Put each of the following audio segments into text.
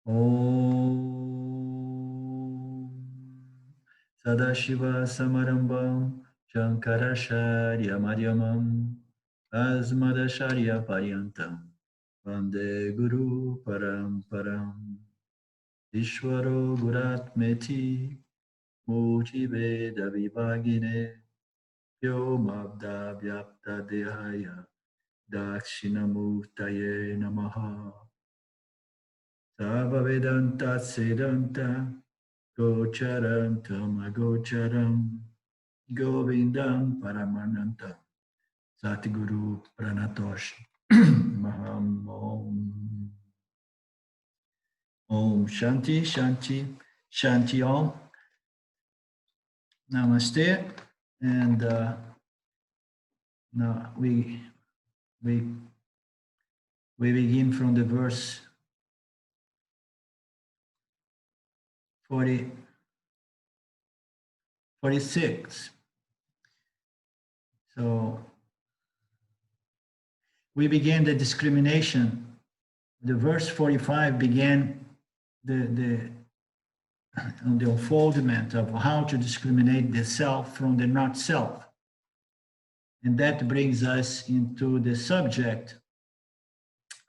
Om Sadashiva Samarambam Shankaracharya Madhyamam Asmadacharya Paryantam Vande Guru Paramparam Ishvaro Guratmeti Murti Veda Vibhagine Vyomabda Vyapta Dehaya Dakshinamurtaye Namaha Sava Vedanta Sedanta Gocharam Tamagocharam Govindam Paramananta Satguru Pranatosh Maham Om Shanti Shanti Shanti Om Namaste. And now we begin from the verse 46. So we began the discrimination. The verse 45 began the unfoldment of how to discriminate the self from the not self. And that brings us into the subject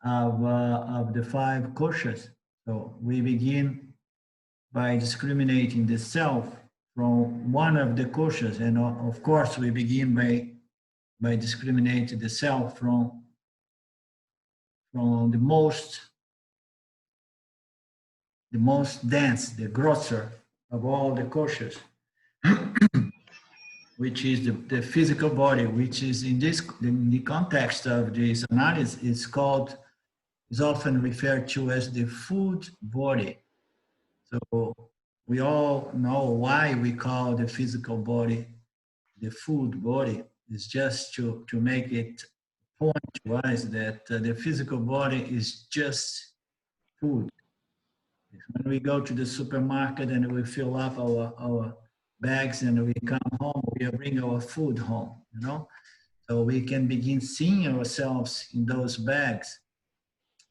of the five koshas. So we begin by discriminating the self from one of the koshas. And of course, we begin by discriminating the self from the most dense, the grosser of all the koshas, which is the physical body, which is in the context of this analysis, is often referred to as the food body. So we all know why we call the physical body the food body. It's just to make it point to us that the physical body is just food. When we go to the supermarket and we fill up our bags and we come home, we bring our food home, you know? So we can begin seeing ourselves in those bags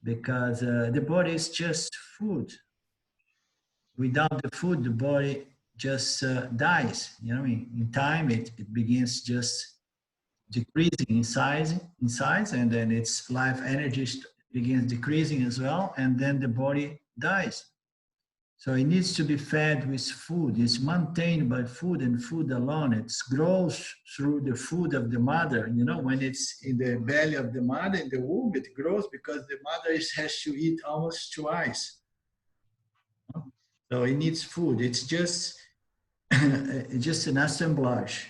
because the body is just food. Without the food, the body just dies. You know, in time, it begins just decreasing in size, and then its life energy begins decreasing as well, and then the body dies. So it needs to be fed with food. It's maintained by food and food alone. It grows through the food of the mother. You know, when it's in the belly of the mother, in the womb, it grows because the mother has to eat almost twice. So it needs food. It's just an assemblage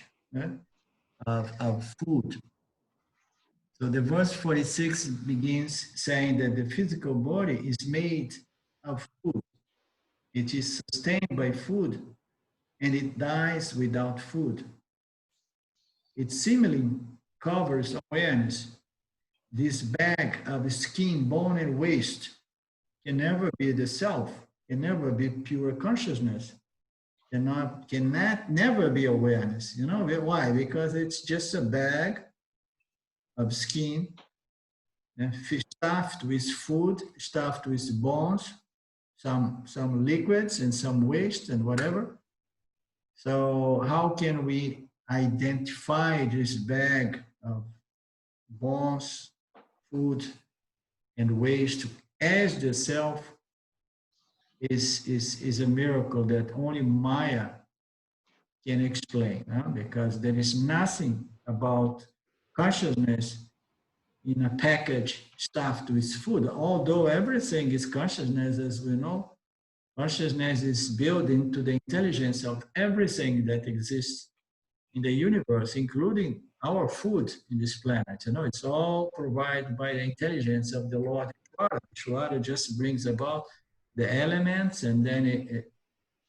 of food. So the verse 46 begins saying that the physical body is made of food. It is sustained by food, and it dies without food. It seemingly covers awareness. This bag of skin, bone, and waste can never be the self, can never be pure consciousness, cannot never be awareness. You know why? Because it's just a bag of skin, stuffed with food, stuffed with bones, some liquids and some waste and whatever. So how can we identify this bag of bones, food, and waste as the self is a miracle that only Maya can explain, because there is nothing about consciousness in a package stuffed with food. Although everything is consciousness, as we know, consciousness is built into the intelligence of everything that exists in the universe, including our food in this planet. You know, it's all provided by the intelligence of the Lord Ishvara. Ishvara just brings about the elements, and then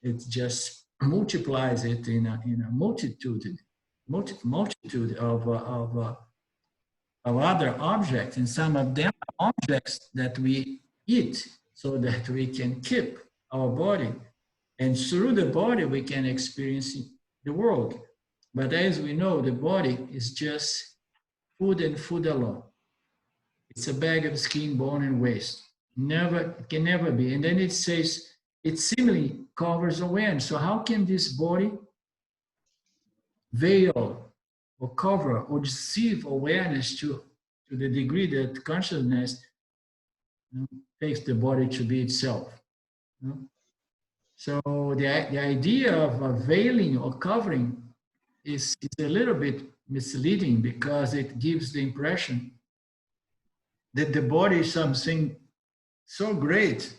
it just multiplies it in a multitude of other objects, and some of them are objects that we eat so that we can keep our body, and through the body we can experience the world. But as we know, the body is just food and food alone. It's a bag of skin, bone, and waste. Never, it can never be. And then it says it similarly covers awareness. So how can this body veil or cover or deceive awareness to the degree that consciousness, you know, takes the body to be itself? You know? So the idea of veiling or covering is a little bit misleading because it gives the impression that the body is something so great,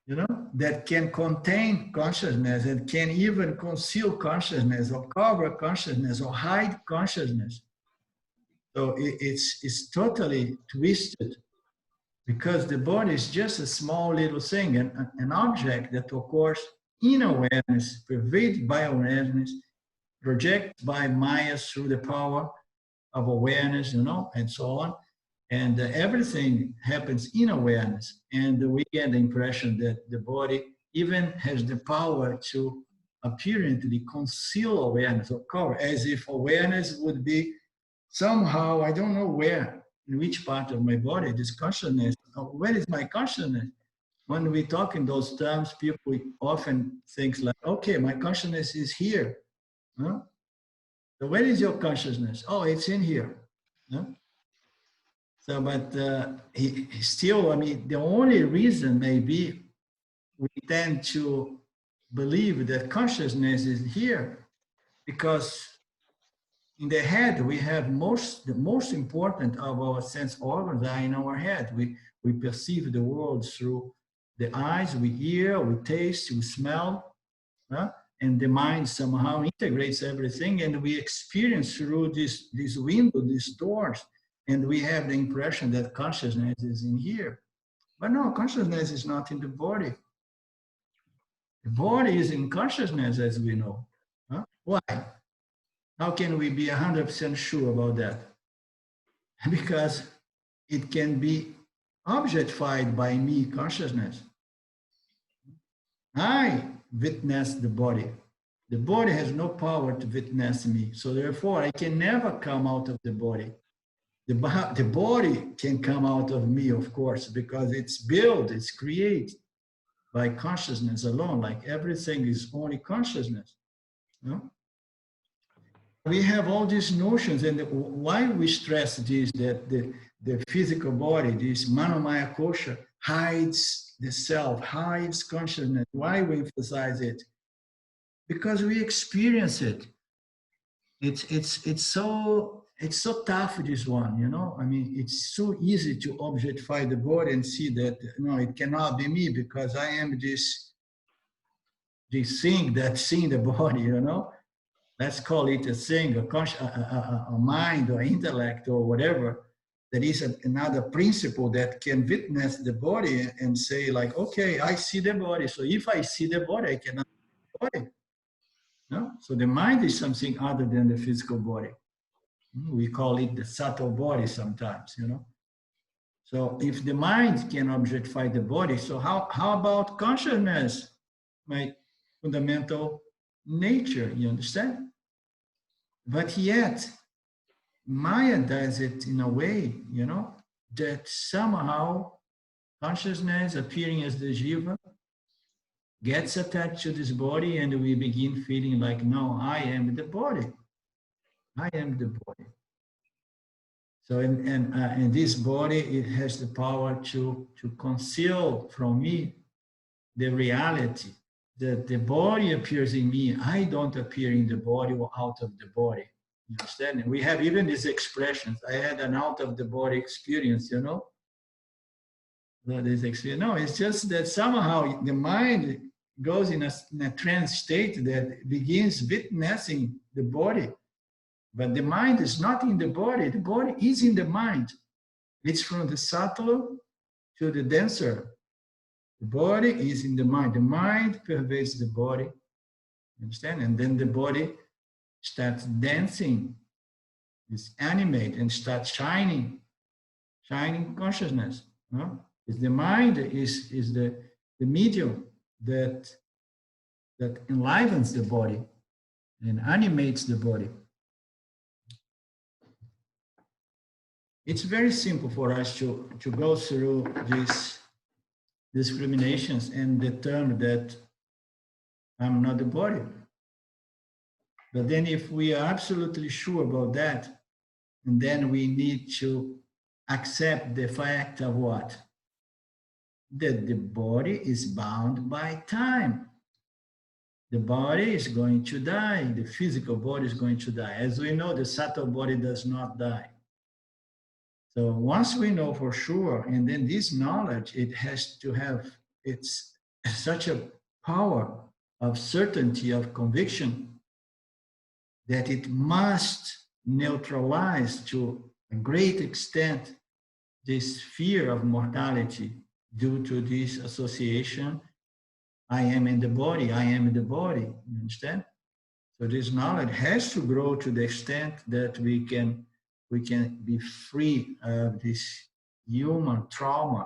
you know, that can contain consciousness and can even conceal consciousness or cover consciousness or hide consciousness. So it's totally twisted because the body is just a small little thing, an object that occurs in awareness, pervaded by awareness, projected by Maya through the power of awareness, you know, and so on. And everything happens in awareness. And we get the impression that the body even has the power to apparently conceal awareness or cover, as if awareness would be somehow, I don't know where, in which part of my body, this consciousness, where is my consciousness? When we talk in those terms, people often think like, okay, my consciousness is here. Huh? So where is your consciousness? Oh, it's in here. Huh? So, but still, I mean, the only reason maybe we tend to believe that consciousness is here because in the head we have the most important of our sense organs are in our head. We perceive the world through the eyes, we hear, we taste, we smell, and the mind somehow integrates everything, and we experience through this window, these doors, and we have the impression that consciousness is in here. But no, consciousness is not in the body. The body is in consciousness, as we know. Why? How can we be 100% sure about that? Because it can be objectified by me, consciousness. I witness the body. The body has no power to witness me. So therefore, I can never come out of the body. The body can come out of me, of course, because it's built, it's created by consciousness alone. Like everything is only consciousness. You know? We have all these notions, and why we stress this, that the physical body, this pranamaya kosha, hides the self, hides consciousness. Why we emphasize it? Because we experience it. It's so tough, this one, you know. I mean, it's so easy to objectify the body and see that no, it cannot be me because I am this thing that's in the body, you know. Let's call it a thing, a mind or intellect or whatever. There is another principle that can witness the body and say like, okay, I see the body. So if I see the body, I cannot see the body. No? So the mind is something other than the physical body. We call it the subtle body sometimes, you know. So if the mind can objectify the body, so how about consciousness, my fundamental nature, you understand? But yet, Maya does it in a way, you know, that somehow consciousness appearing as the jiva gets attached to this body and we begin feeling like, no, I am the body. I am the body. So, and this body, it has the power to conceal from me the reality that the body appears in me. I don't appear in the body or out of the body. You understand? And we have even these expressions. I had an out of the body experience, you know? This experience. No, it's just that somehow the mind goes in a trance state that begins witnessing the body. But the mind is not in the body is in the mind. It's from the subtle to the denser. The body is in the mind. The mind pervades the body. You understand? And then the body starts dancing, is animate and starts shining consciousness. No? It's the mind is the medium that enlivens the body and animates the body. It's very simple for us to go through this discriminations and determine that I'm not the body. But then if we are absolutely sure about that, and then we need to accept the fact of what? That the body is bound by time. The body is going to die. The physical body is going to die. As we know, the subtle body does not die. So once we know for sure, and then this knowledge, it has to have, it's such a power of certainty, of conviction, that it must neutralize to a great extent this fear of mortality due to this association. I am in the body, I am in the body, you understand? So this knowledge has to grow to the extent that we can be free of this human trauma,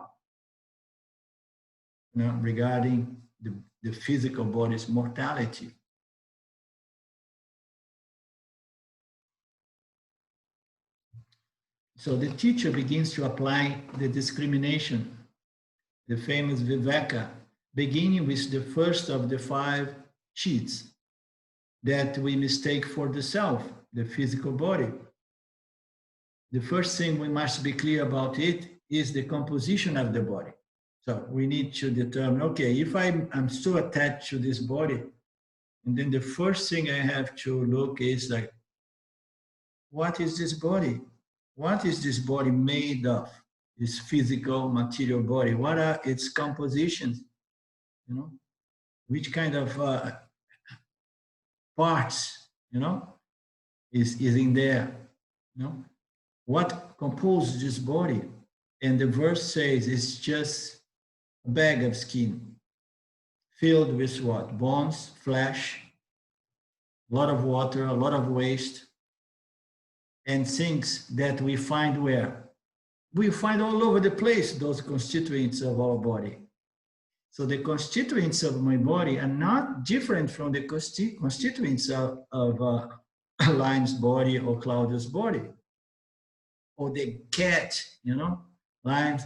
you know, regarding the physical body's mortality. So the teacher begins to apply the discrimination, the famous Viveka, beginning with the first of the 5 cheats that we mistake for the self, the physical body. The first thing we must be clear about it is the composition of the body. So we need to determine, okay, if I'm so attached to this body, and then the first thing I have to look is like, what is this body? What is this body made of? This physical material body? What are its compositions? You know, which kind of parts, you know, is in there? You know, what composes this body? And the verse says it's just a bag of skin filled with what? Bones, flesh, a lot of water, a lot of waste, and things that we find where? We find all over the place those constituents of our body. So the constituents of my body are not different from the constituents of Lion's body or Claudia's body. Or the cat, you know, Lion's,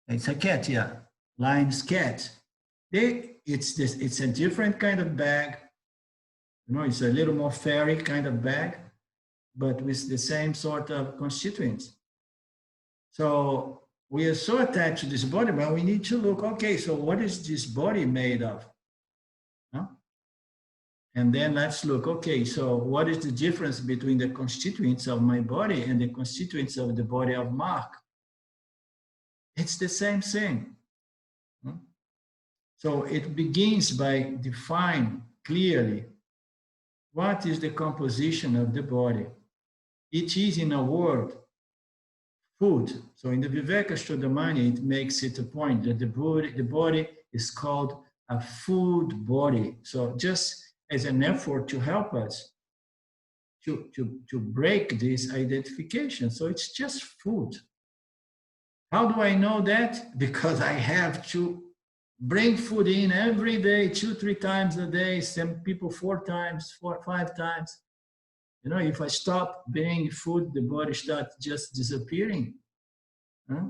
it's a cat, yeah, Lion's cat. It's a different kind of bag, you know, it's a little more fairy kind of bag, but with the same sort of constituents. So we are so attached to this body, but we need to look, okay, so what is this body made of? Huh? And then let's look, okay, so what is the difference between the constituents of my body and the constituents of the body of Mark? It's the same thing. So it begins by defining clearly what is the composition of the body. It is, in a word, food. So in the Vivekachudamani, it makes it a point that the body is called a food body. So just as an effort to help us to break this identification. So it's just food. How do I know that? Because I have to bring food in every day, 2-3 times a day, some people 4 times, 4-5 times. You know, if I stop bringing food, the body starts just disappearing. Huh?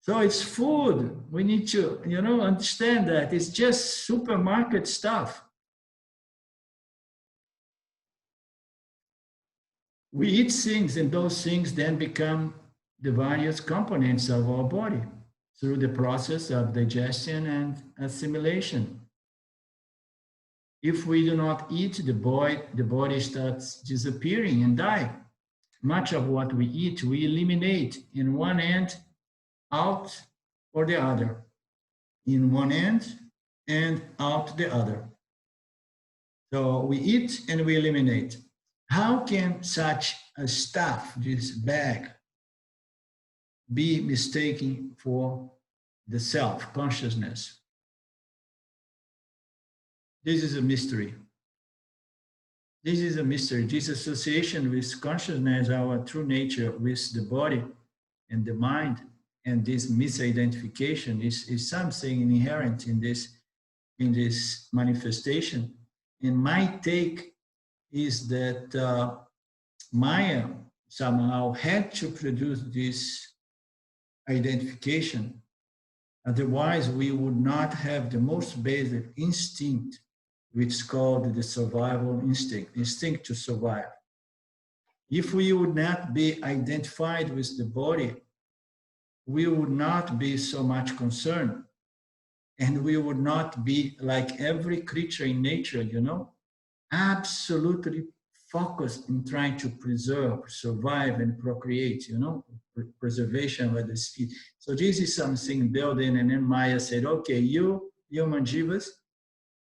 So it's food. We need to, you know, understand that it's just supermarket stuff. We eat things, and those things then become the various components of our body through the process of digestion and assimilation. If we do not eat, the body starts disappearing and die. Much of what we eat, we eliminate in one end, out or the other. In one end and out the other. So we eat and we eliminate. How can such a stuff, this bag, be mistaken for the self, consciousness? This is a mystery. This is a mystery. This association with consciousness, our true nature, with the body and the mind, and this misidentification is something inherent in this manifestation. And my take is that Maya somehow had to produce this identification Otherwise, we would not have the most basic instinct, which is called the survival instinct to survive. If we would not be identified with the body, we would not be so much concerned, and we would not be like every creature in nature, absolutely focused in trying to preserve, survive, and procreate, preservation of the species. So this is something built in, and then Maya said, okay, you human jivas,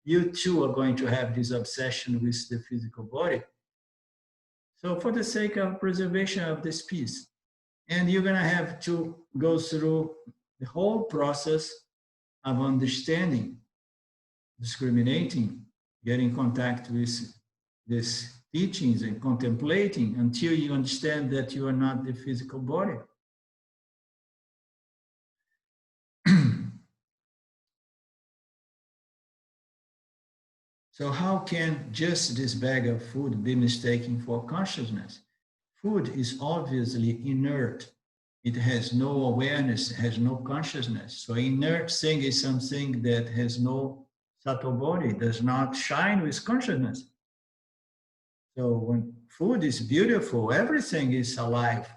you too are going to have this obsession with the physical body. So for the sake of preservation of the species, and you're going to have to go through the whole process of understanding, discriminating, getting in contact with these teachings and contemplating until you understand that you are not the physical body. So how can just this bag of food be mistaken for consciousness? Food is obviously inert. It has no awareness, has no consciousness. So inert thing is something that has no subtle body, does not shine with consciousness. So when food is beautiful, everything is alive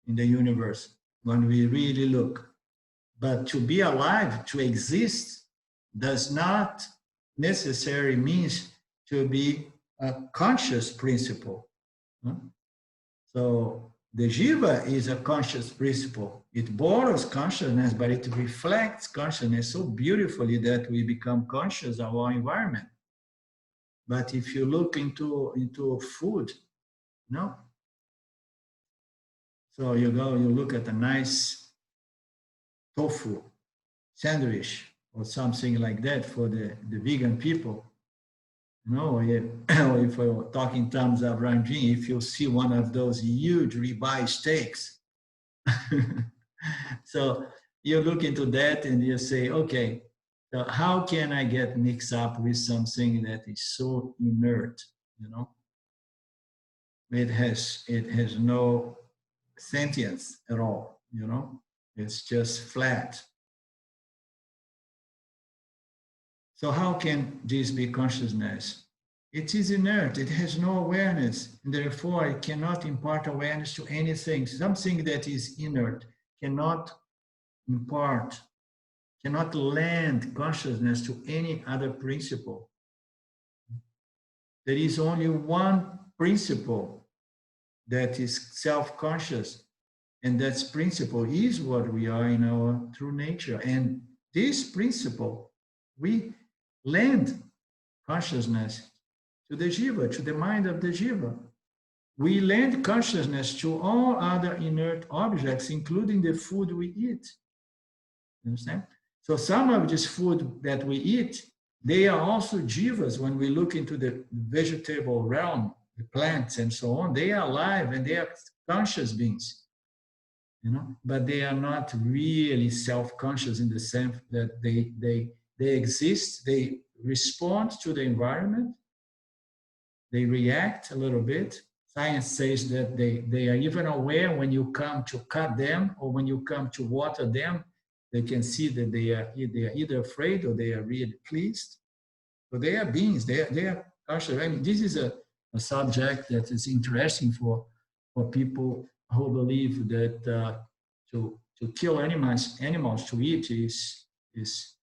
in the universe when we really look. But to be alive, to exist, does not necessarily means to be a conscious principle. So the jiva is a conscious principle. It borrows consciousness, but it reflects consciousness so beautifully that we become conscious of our environment. But if you look into food, no. So you look at a nice tofu sandwich or something like that for the vegan people. If we're talking in terms of Ranjin, if you see one of those huge ribeye steaks, so you look into that and you say, okay, so how can I get mixed up with something that is so inert? It has no sentience at all. It's just flat. So how can this be consciousness? It is inert, it has no awareness, and therefore it cannot impart awareness to anything. Something that is inert cannot impart, cannot lend consciousness to any other principle. There is only one principle that is self-conscious, and that principle is what we are in our true nature. And this principle, we lend consciousness to the jiva, to the mind of the jiva. We lend consciousness to all other inert objects, including the food we eat. You understand? So some of this food that we eat, they are also jivas. When we look into the vegetable realm, the plants and so on, they are alive and they are conscious beings. But they are not really self-conscious in the sense that they exist, they respond to the environment, they react a little bit. Science says that they are even aware when you come to cut them or when you come to water them, they can see that they are either afraid or they are really pleased. So they are beings, they are conscious. I mean, this is a subject that is interesting for people who believe that to kill animals to eat is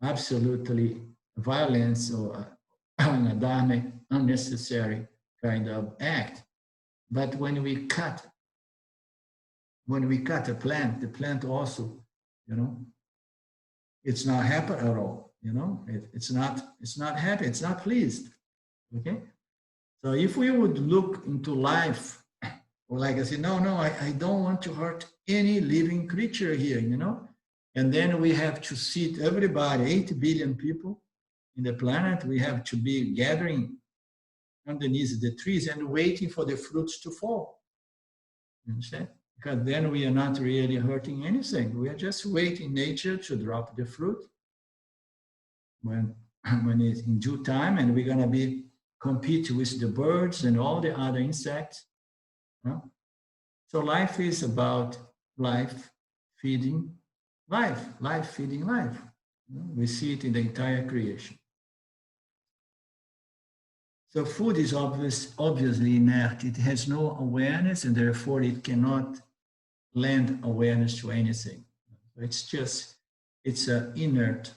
absolutely violence or an adamic, unnecessary kind of act. But when we cut a plant, the plant also, it's not happy at all. It's not happy. It's not pleased. Okay. So if we would look into life, or like I said, no, I don't want to hurt any living creature here, and then we have to sit everybody, 8 billion people in the planet, we have to be gathering underneath the trees and waiting for the fruits to fall. You understand? Because then we are not really hurting anything. We are just waiting nature to drop the fruit when it's in due time, and we're going to be compete with the birds and all the other insects. So life is about life, feeding. life feeding life. We see it in the entire creation. So food is obviously inert. It has no awareness, and therefore it cannot lend awareness to anything. It's an inert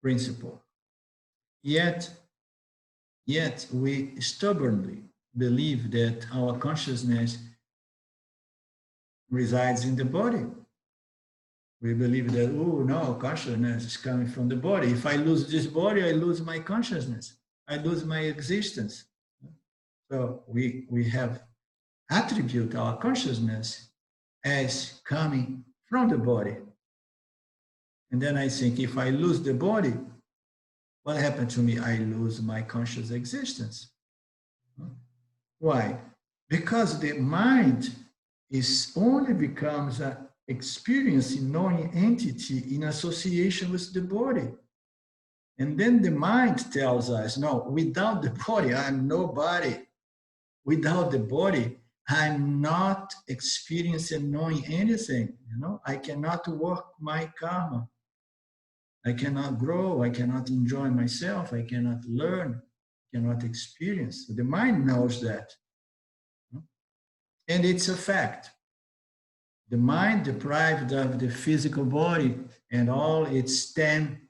principle. Yet we stubbornly believe that our consciousness resides in the body. We believe that, oh no, consciousness is coming from the body. If I lose this body, I lose my consciousness. I lose my existence. So we have attribute our consciousness as coming from the body. And then I think, if I lose the body, what happened to me? I lose my conscious existence. Why? Because the mind is only becomes an experiencing knowing entity in association with the body. And then the mind tells us, no, without the body, I'm nobody. Without the body, I'm not experiencing knowing anything. I cannot work my karma. I cannot grow. I cannot enjoy myself. I cannot learn. Cannot experience. The mind knows that. And it's a fact. The mind, deprived of the physical body and all its 10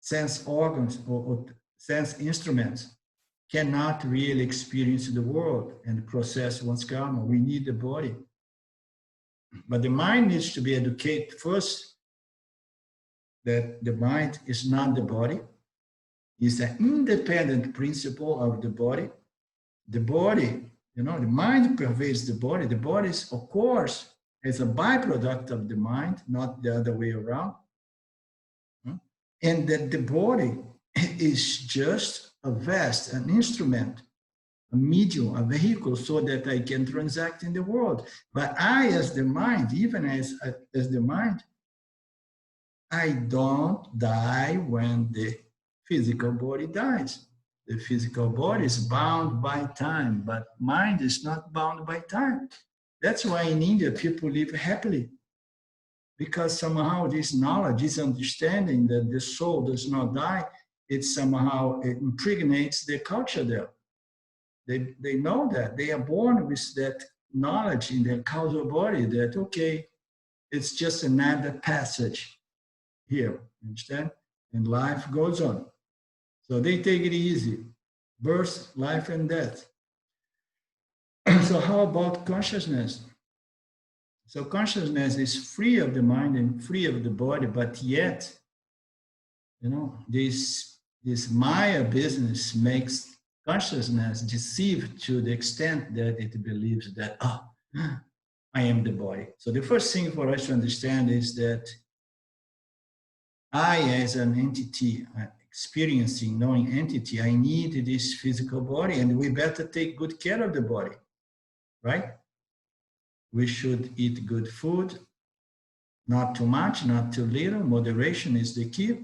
sense organs or sense instruments, cannot really experience the world and process one's karma. We need the body. But the mind needs to be educated first that the mind is not the body. It's an independent principle of the body. The body, the mind pervades the body. The body is, of course, as a byproduct of the mind, not the other way around. And that the body is just a vest, an instrument, a medium, a vehicle, so that I can transact in the world. But I, as the mind, even as the mind, I don't die when the physical body dies. The physical body is bound by time, but mind is not bound by time. That's why in India, people live happily, because somehow this knowledge, this understanding that the soul does not die, it impregnates their culture there. They know that. They are born with that knowledge in their causal body that, okay, it's just another passage here, understand? And life goes on. So they take it easy. Birth, life, and death. So how about consciousness? So consciousness is free of the mind and free of the body, but yet, this Maya business makes consciousness deceived to the extent that it believes that, I am the body. So the first thing for us to understand is that I, as an entity, experiencing, knowing entity, I need this physical body, and we better take good care of the body, right? We should eat good food, not too much, not too little. Moderation is the key.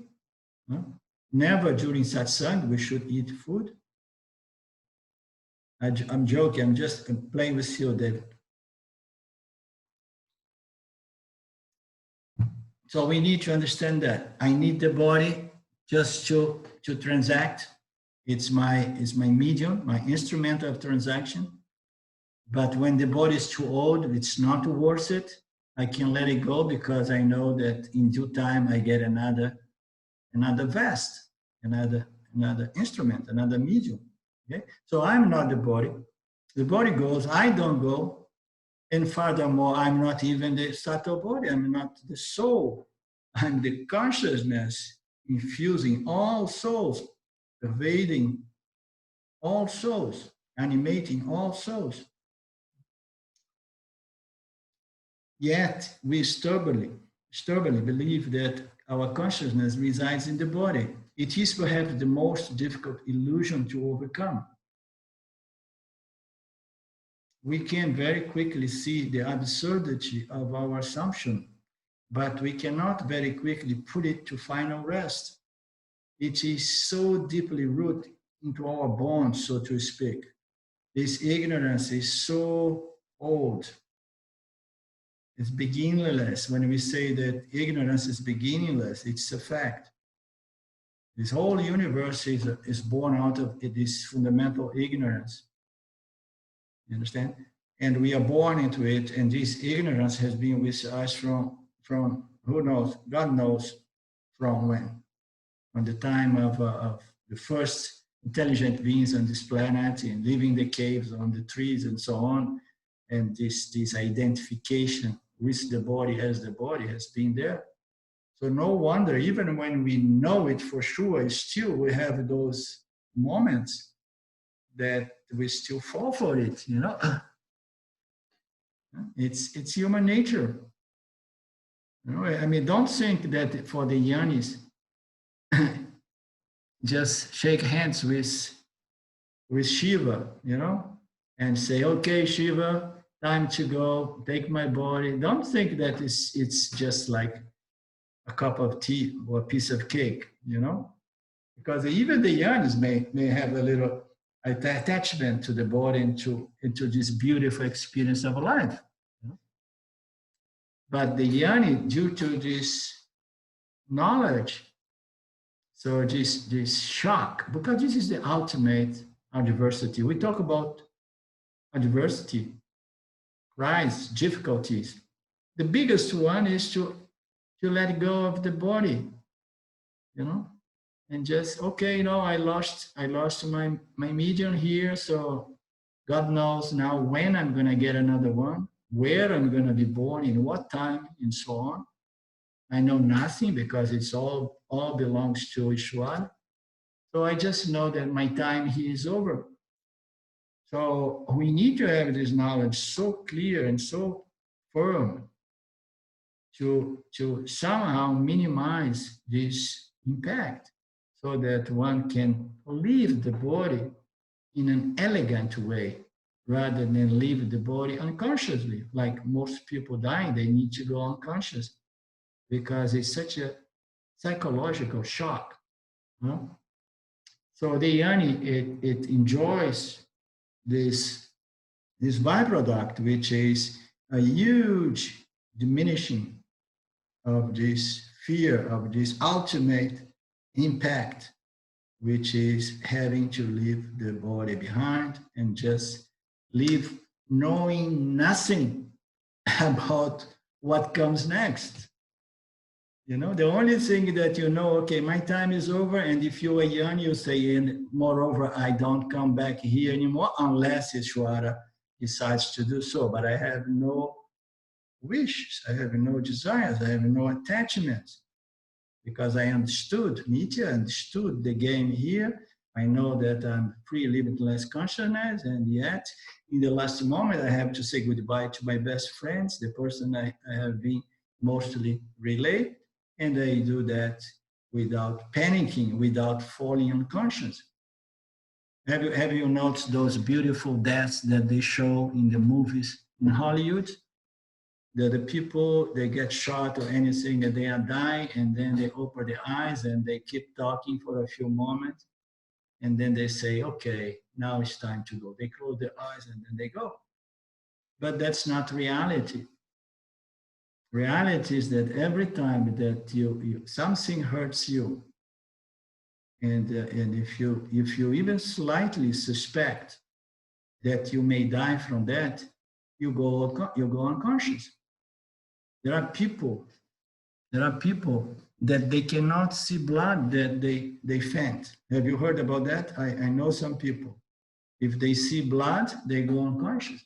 Never during satsang we should eat food. I'm joking, I'm just playing with you, David. So we need to understand that I need the body just to transact. It's my medium, my instrument of transaction. But when the body is too old, it's not worth it. I can let it go because I know that in due time I get another vest, another instrument, another medium. Okay? So I'm not the body. The body goes, I don't go. And furthermore, I'm not even the subtle body. I'm not the soul. I'm the consciousness infusing all souls, pervading all souls, animating all souls. Yet we stubbornly believe that our consciousness resides in the body. It is perhaps the most difficult illusion to overcome. We can very quickly see the absurdity of our assumption, but we cannot very quickly put it to final rest. It is so deeply rooted into our bones, so to speak. This ignorance is so old. It's beginningless. When we say that ignorance is beginningless, it's a fact. This whole universe is born out of this fundamental ignorance. You understand? And we are born into it, and this ignorance has been with us from who knows, God knows from when. From the time of the first intelligent beings on this planet and living the caves on the trees and so on. And this identification with the body as the body has been there. So no wonder, even when we know it for sure, still we have those moments that we still fall for it, you know. It's human nature. You know, I mean, don't think that for the Yanis, just shake hands with Shiva, you know, and say, okay, Shiva, time to go, take my body. Don't think that it's just like a cup of tea or a piece of cake, you know, because even the Yanis may have a little attachment to the body and into this beautiful experience of life. You know? But the Yani, due to this knowledge, so this shock, because this is the ultimate adversity. We talk about adversity, rise, difficulties. The biggest one is to let go of the body, you know, and just, okay, you know, I lost my medium here, so God knows now when I'm going to get another one, where I'm going to be born, in what time, and so on. I know nothing because it's all belongs to Ishwar. So I just know that my time here is over. So we need to have this knowledge so clear and so firm to somehow minimize this impact so that one can leave the body in an elegant way rather than leave the body unconsciously. Like most people dying, they need to go unconscious because it's such a psychological shock. You know? So the yani, it enjoys this byproduct, which is a huge diminishing of this fear, of this ultimate impact, which is having to leave the body behind and just live knowing nothing about what comes next. You know, the only thing that you know, okay, my time is over, and if you are young, you say, and moreover, I don't come back here anymore unless Ishwara decides to do so. But I have no wishes, I have no desires, I have no attachments, because I understood, Nitya understood the game here. I know that I'm free, limitless consciousness, and yet in the last moment, I have to say goodbye to my best friends, the person I have been mostly relayed. And I do that without panicking, without falling unconscious. Have you noticed those beautiful deaths that they show in the movies in Hollywood? That the people, they get shot or anything, and they are dying, and then they open their eyes and they keep talking for a few moments. And then they say, okay, now it's time to go. They close their eyes and then they go. But that's not reality. Reality is that every time that something hurts you, and if you even slightly suspect that you may die from that, you go unconscious. There are people that they cannot see blood that they faint. Have you heard about that? I know some people. If they see blood, they go unconscious.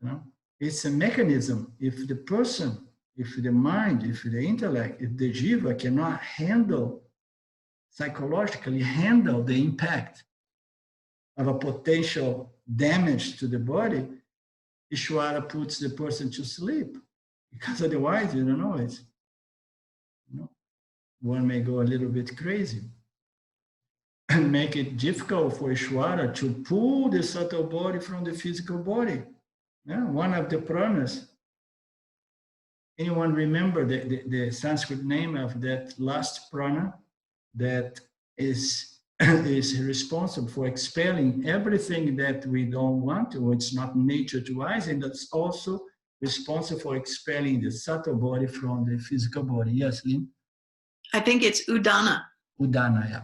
You know? It's a mechanism. If the person, if the mind, if the intellect, if the jiva cannot psychologically handle the impact of a potential damage to the body, Ishwara puts the person to sleep. Because otherwise, you don't know, one may go a little bit crazy and make it difficult for Ishwara to pull the subtle body from the physical body. Yeah, one of the pranas. Anyone remember the Sanskrit name of that last prana that is responsible for expelling everything that we don't want, or it's not nature to us, and that's also responsible for expelling the subtle body from the physical body. Yes, Lynn? I think it's Udana. Udana, yeah.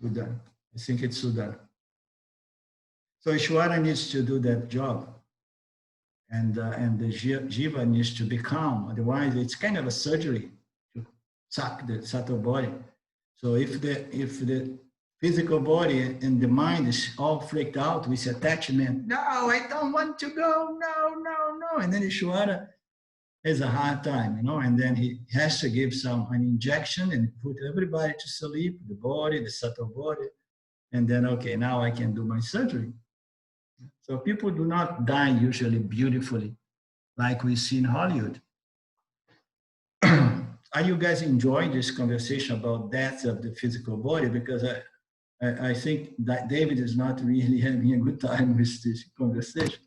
Udana. I think it's Udana. So Ishwara needs to do that job. And the jiva needs to be calm. Otherwise, it's kind of a surgery to suck the subtle body. So if the physical body and the mind is all freaked out with attachment, no, I don't want to go, no. And then Ishwara has a hard time, and then he has to give an injection and put everybody to sleep, the body, the subtle body. And then, okay, now I can do my surgery. So people do not die usually beautifully like we see in Hollywood. Are you guys enjoying this conversation about death of the physical body? Because I think that David is not really having a good time with this conversation.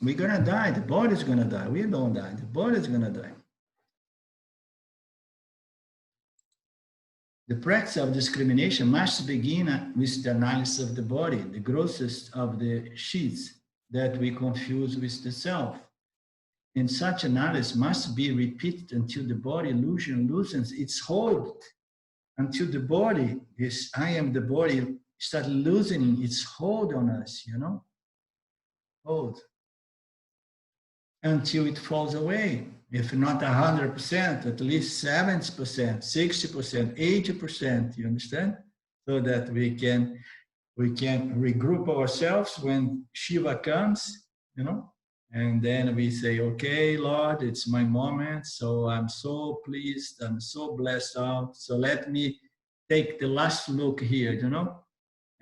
We're gonna die, the body's gonna die. We don't die, the body's gonna die. The practice of discrimination must begin with the analysis of the body, the grossest of the sheets that we confuse with the self. And such analysis must be repeated until the body illusion loosens its hold, until the body, this I am the body, start loosening its hold on us, hold, until it falls away. If not 100%, at least 70%, 60%, 80%, you understand? So that we can regroup ourselves when Shiva comes, and then we say, okay, Lord, it's my moment. So I'm so pleased. I'm so blessed out. So let me take the last look here,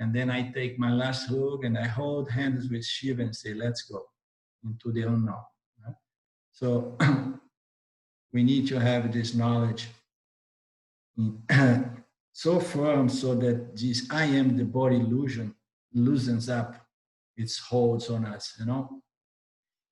And then I take my last look and I hold hands with Shiva and say, let's go into the unknown. So we need to have this knowledge so firm so that this I am the body illusion loosens up its holds on us,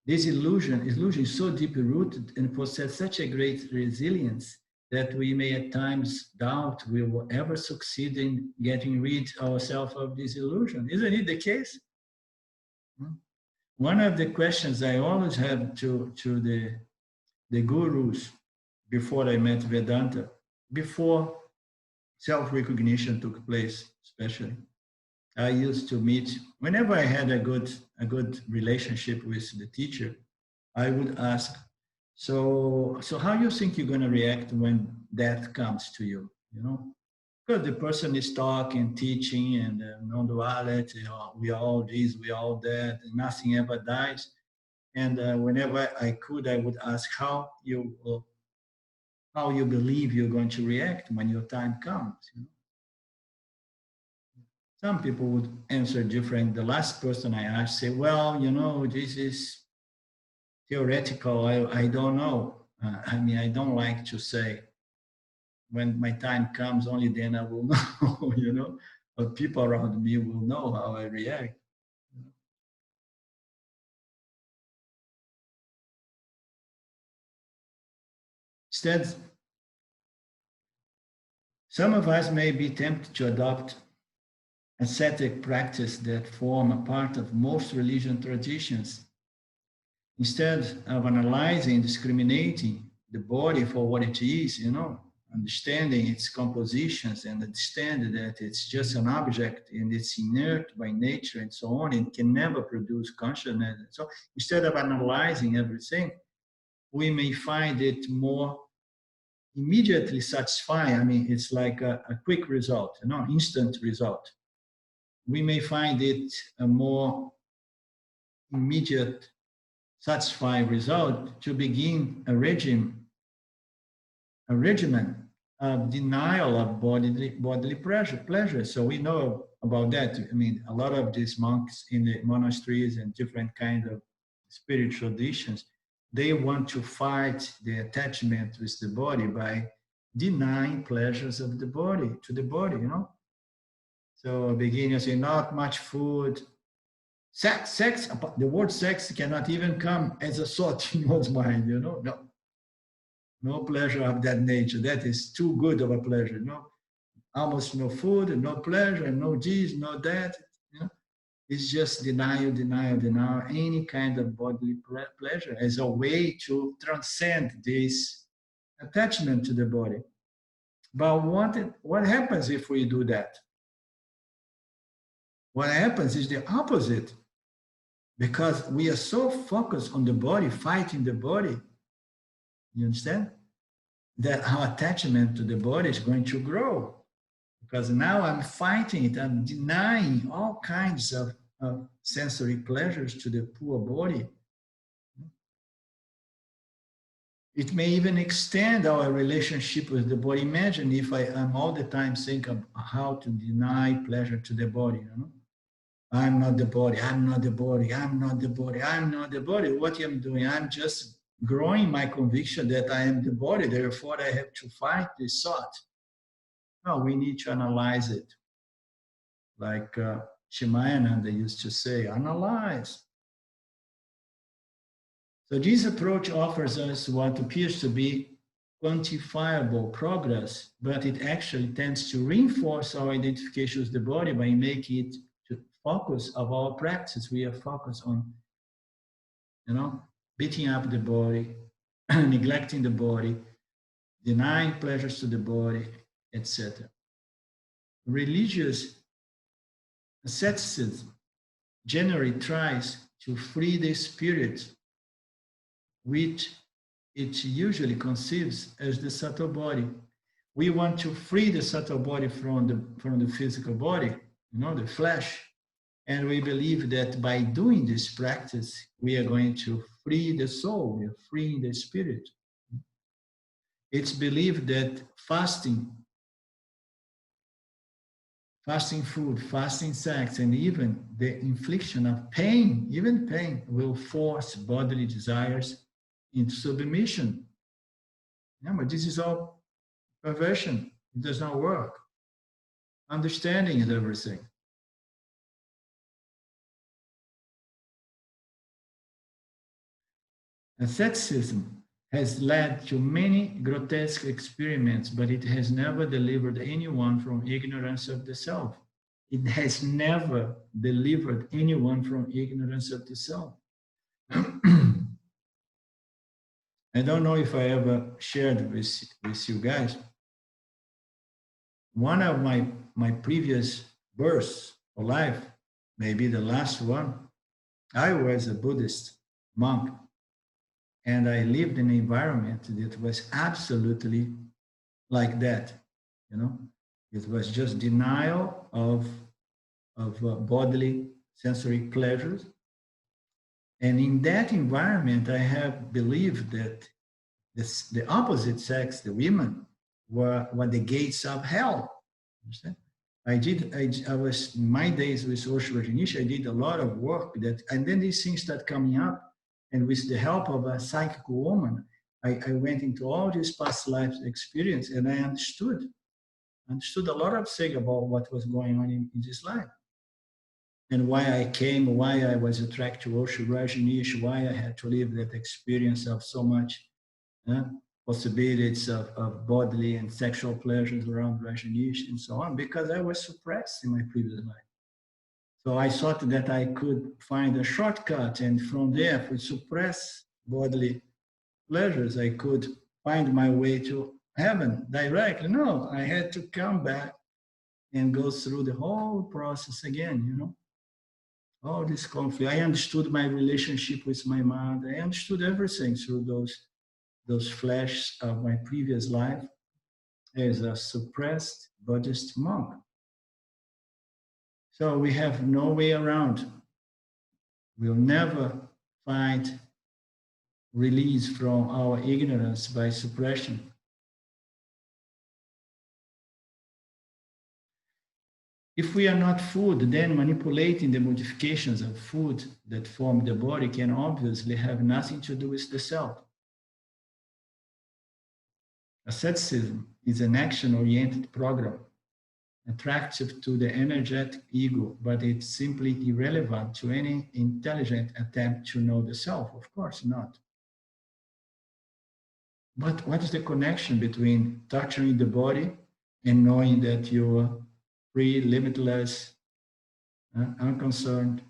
This illusion is so deeply rooted and possesses such a great resilience that we may at times doubt we will ever succeed in getting rid ourselves of this illusion. Isn't it the case? One of the questions I always have to the gurus before I met Vedanta, before self-recognition took place, especially, I used to meet, whenever I had a good relationship with the teacher, I would ask, so how you think you're going to react when that comes to you, Because the person is talking, teaching, and non-duality, we are all this, we are all that, and nothing ever dies. And whenever I could, I would ask how you believe you're going to react when your time comes. Some people would answer different. The last person I asked say, well, this is theoretical. I don't know. I don't like to say. When my time comes, only then I will know, But people around me will know how I react. Instead, some of us may be tempted to adopt ascetic practice that form a part of most religion traditions. Instead of analyzing and discriminating the body for what it is, understanding its compositions and understanding that it's just an object and it's inert by nature and so on, and can never produce consciousness. So instead of analyzing everything, we may find it more immediately satisfying. It's like a quick result, instant result. We may find it a more immediate, satisfying result to begin a regimen of denial of bodily pleasure. So we know about that. A lot of these monks in the monasteries and different kinds of spiritual traditions, they want to fight the attachment with the body by denying pleasures of the body, to the body, So beginners say not much food. Sex, the word sex cannot even come as a thought in one's mind, No pleasure of that nature. That is too good of a pleasure, Almost no food, no pleasure, no this, no that. It's just denial, denial, denial, any kind of bodily pleasure as a way to transcend this attachment to the body. But what happens if we do that? What happens is the opposite, because we are so focused on the body, fighting the body, you understand? That our attachment to the body is going to grow. Because now I'm fighting it, I'm denying all kinds of sensory pleasures to the poor body. It may even extend our relationship with the body. Imagine if I am all the time thinking of how to deny pleasure to the body. You know? I'm not the body, I'm not the body, I'm not the body, I'm not the body. What I'm doing, I'm just growing my conviction that I am the body, therefore I have to fight this thought. No, we need to analyze it. Like Shimayananda used to say, analyze. So this approach offers us what appears to be quantifiable progress, but it actually tends to reinforce our identification with the body by making it the focus of our practice. We are focused on, beating up the body, neglecting the body, denying pleasures to the body, etc. Religious asceticism generally tries to free the spirit, which it usually conceives as the subtle body. We want to free the subtle body from the physical body, the flesh. And we believe that by doing this practice, we are going to free the soul, we are freeing the spirit. It's believed that fasting food, fasting sex, and even the infliction of pain, even pain, will force bodily desires into submission. Yeah, but this is all perversion. It does not work. Understanding is everything. Asceticism has led to many grotesque experiments, but it has never delivered anyone from ignorance of the self. It has never delivered anyone from ignorance of the self. I don't know if I ever shared with you guys. One of my previous births or life, maybe the last one, I was a Buddhist monk, and I lived in an environment that was absolutely like that. It was just denial of bodily sensory pleasures. And in that environment, I have believed that the opposite sex, the women, were the gates of hell. Understand? I was, in my days with Osho Rajneesh, I did a lot of work and then these things start coming up. And with the help of a psychic woman, I went into all these past lives experience, and I understood a lot of things about what was going on in this life. And why I came, why I was attracted to Osho Rajneesh, why I had to live that experience of so much possibilities of bodily and sexual pleasures around Rajneesh and so on, because I was suppressed in my previous life. So I thought that I could find a shortcut, and from there, if we suppress bodily pleasures, I could find my way to heaven directly. No, I had to come back and go through the whole process again, all this conflict. I understood my relationship with my mother. I understood everything through those flashes of my previous life as a suppressed Buddhist monk. So we have no way around. We'll never find release from our ignorance by suppression. If we are not food, then manipulating the modifications of food that form the body can obviously have nothing to do with the self. Asceticism is an action-oriented program, attractive to the energetic ego, but it's simply irrelevant to any intelligent attempt to know the self. Of course not. But what is the connection between torturing the body and knowing that you are free, limitless, unconcerned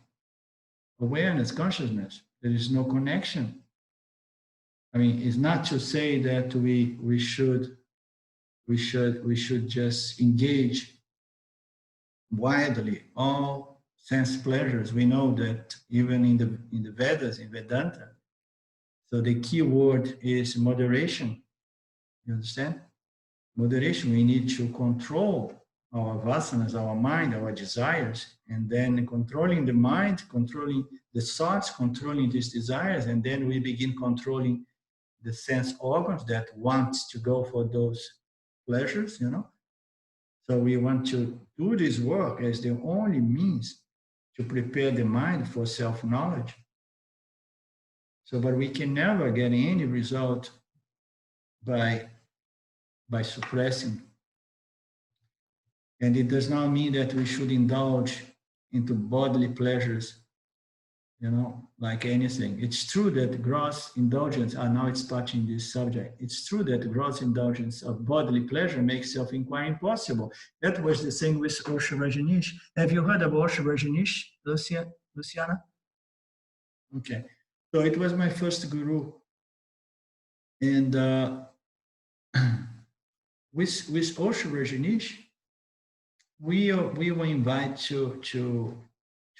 awareness, consciousness. There is no connection. I mean, it's not to say that we should just engage widely all sense pleasures. We know that even in the Vedas, in Vedanta, so the key word is moderation. You understand? Moderation. We need to control our vasanas, our mind, our desires, and then controlling the mind, controlling the thoughts, controlling these desires, and then we begin controlling the sense organs that want to go for those pleasures, you know. So we want to do this work as the only means to prepare the mind for self-knowledge. So, but we can never get any result by suppressing. And it does not mean that we should indulge into bodily pleasures, you know, like anything. It's true that gross indulgence, now it's touching this subject. It's true that gross indulgence of bodily pleasure makes self-inquiry impossible. That was the thing with Osho Rajneesh. Have you heard of Osho Rajneesh, Luciana? Okay. So it was my first guru. And with Osho Rajneesh, we were invited to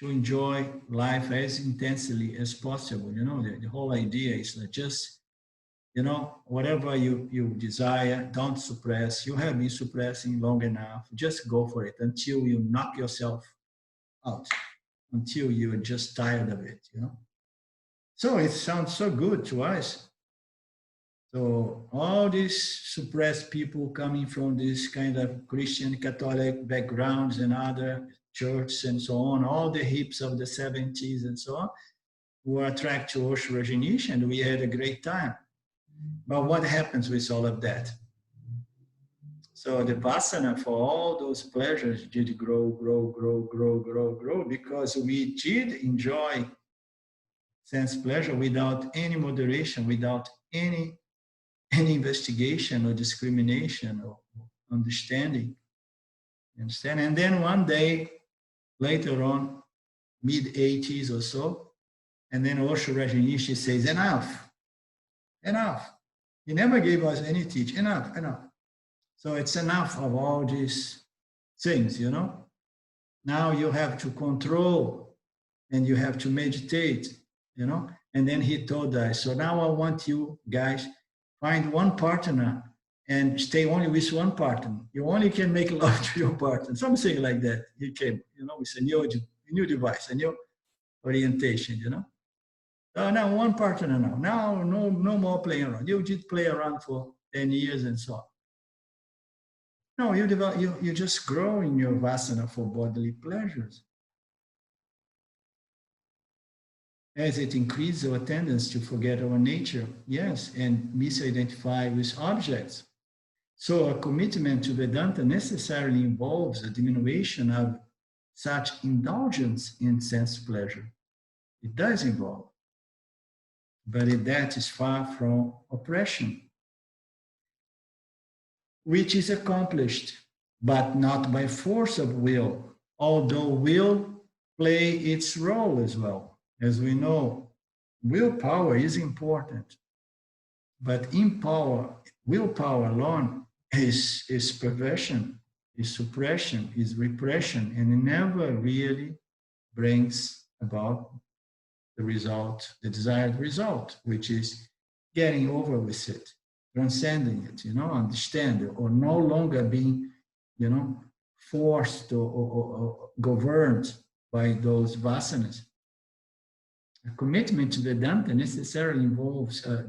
enjoy life as intensely as possible. You know, the whole idea is that just, you know, whatever you desire, don't suppress. You have been suppressing long enough. Just go for it until you knock yourself out, until you're just tired of it, you know. So it sounds so good to us. So all these suppressed people coming from this kind of Christian Catholic backgrounds and other churches and so on, all the hips of the 70s and so on, were attracted to Osho Rajneesh, and we had a great time. But what happens with all of that? So the vasana for all those pleasures did grow, because we did enjoy sense pleasure without any moderation, without any investigation or discrimination or understanding. You understand? And then one day, later on, mid-80s or so, and then Osho Rajneesh says, enough. He never gave us any teach. Enough. So it's enough of all these things, you know. Now you have to control and you have to meditate, you know. And then he told us, so now I want you guys find one partner and stay only with one partner. You only can make love to your partner. Something like that. He came, you know, with a new device, a new orientation, you know. Now one partner now. Now no more playing around. You did play around for 10 years and so on. No, you just grow in your vasana for bodily pleasures. As it increases our tendency to forget our nature, yes, and misidentify with objects. So a commitment to Vedanta necessarily involves a diminution of such indulgence in sense pleasure. It does involve, but that is far from oppression, which is accomplished, but not by force of will, although will play its role as well. As we know, willpower is important, but willpower alone is perversion, is suppression, is repression, and it never really brings about the result, the desired result, which is getting over with it, transcending it, you know, understand it, or no longer being, you know, forced or governed by those vasanas. A commitment to Vedanta necessarily involves a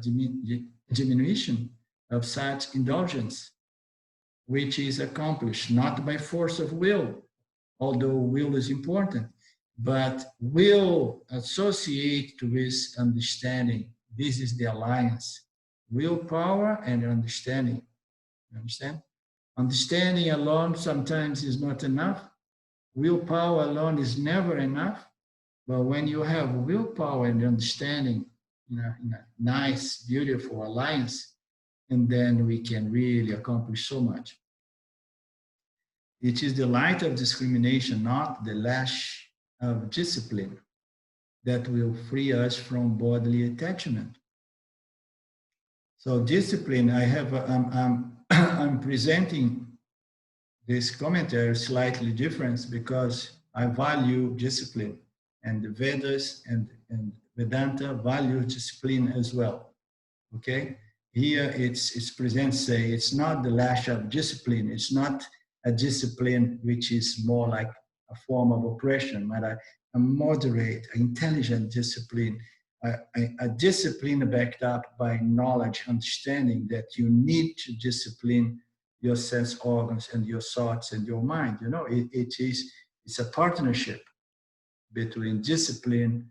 diminution of such indulgence, which is accomplished not by force of will, although will is important, but will associate with understanding. This is the alliance. Willpower and understanding. You understand? Understanding alone sometimes is not enough. Willpower alone is never enough. But when you have willpower and understanding in a nice, beautiful alliance, and then we can really accomplish so much. It is the light of discrimination, not the lash of discipline that will free us from bodily attachment. So discipline, I'm presenting this commentary slightly different because I value discipline, and the Vedas and Vedanta value discipline as well. Okay, here it's present, say it's not the lash of discipline, it's not a discipline which is more like a form of oppression, but a moderate, intelligent discipline, a discipline backed up by knowledge, understanding that you need to discipline your sense organs and your thoughts and your mind. You know, it's a partnership between discipline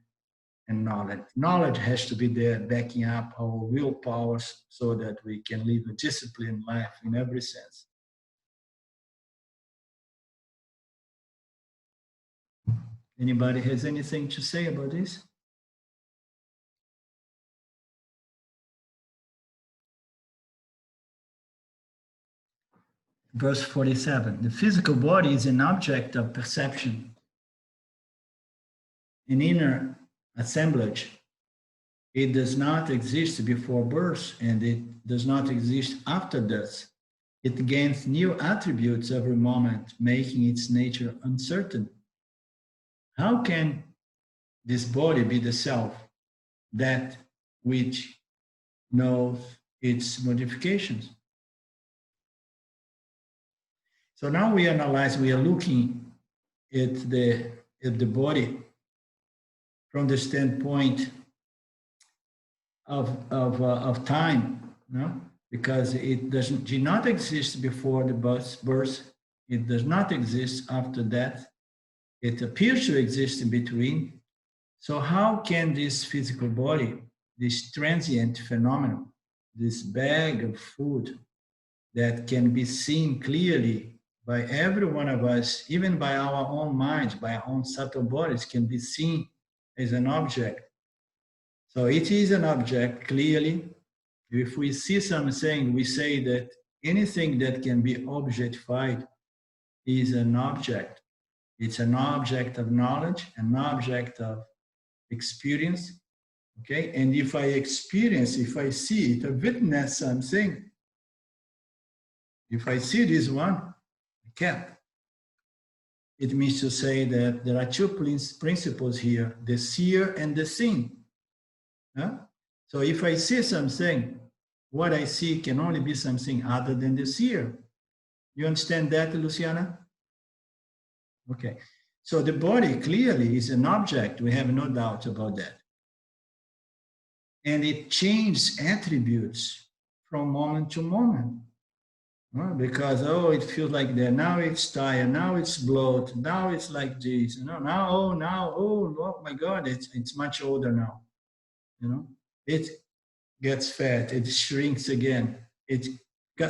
and knowledge. Knowledge has to be there backing up our willpower so that we can live a disciplined life in every sense. Anybody has anything to say about this? Verse 47, the physical body is an object of perception, an inner assemblage. It does not exist before birth, and it does not exist after death. It gains new attributes every moment, making its nature uncertain. How can this body be the self, that which knows its modifications? So now we analyze, we are looking at the body from the standpoint of time, no? Because it did not exist before the birth, it does not exist after death, it appears to exist in between. So how can this physical body, this transient phenomenon, this bag of food that can be seen clearly by every one of us, even by our own minds, by our own subtle bodies, can be seen as an object? So it is an object, clearly. If we see something, we say that anything that can be objectified is an object. It's an object of knowledge, an object of experience. Okay, and if I experience, if I see it, I witness something. If I see this one, a cat, it means to say that there are two principles here, the seer and the seen. Huh? So if I see something, what I see can only be something other than the seer. You understand that, Luciana? Okay. So the body clearly is an object. We have no doubt about that. And it changes attributes from moment to moment. Because, it feels like that. Now it's tired. Now it's bloated. Now it's like this. Oh my God, it's much older now. It gets fat. It shrinks again. It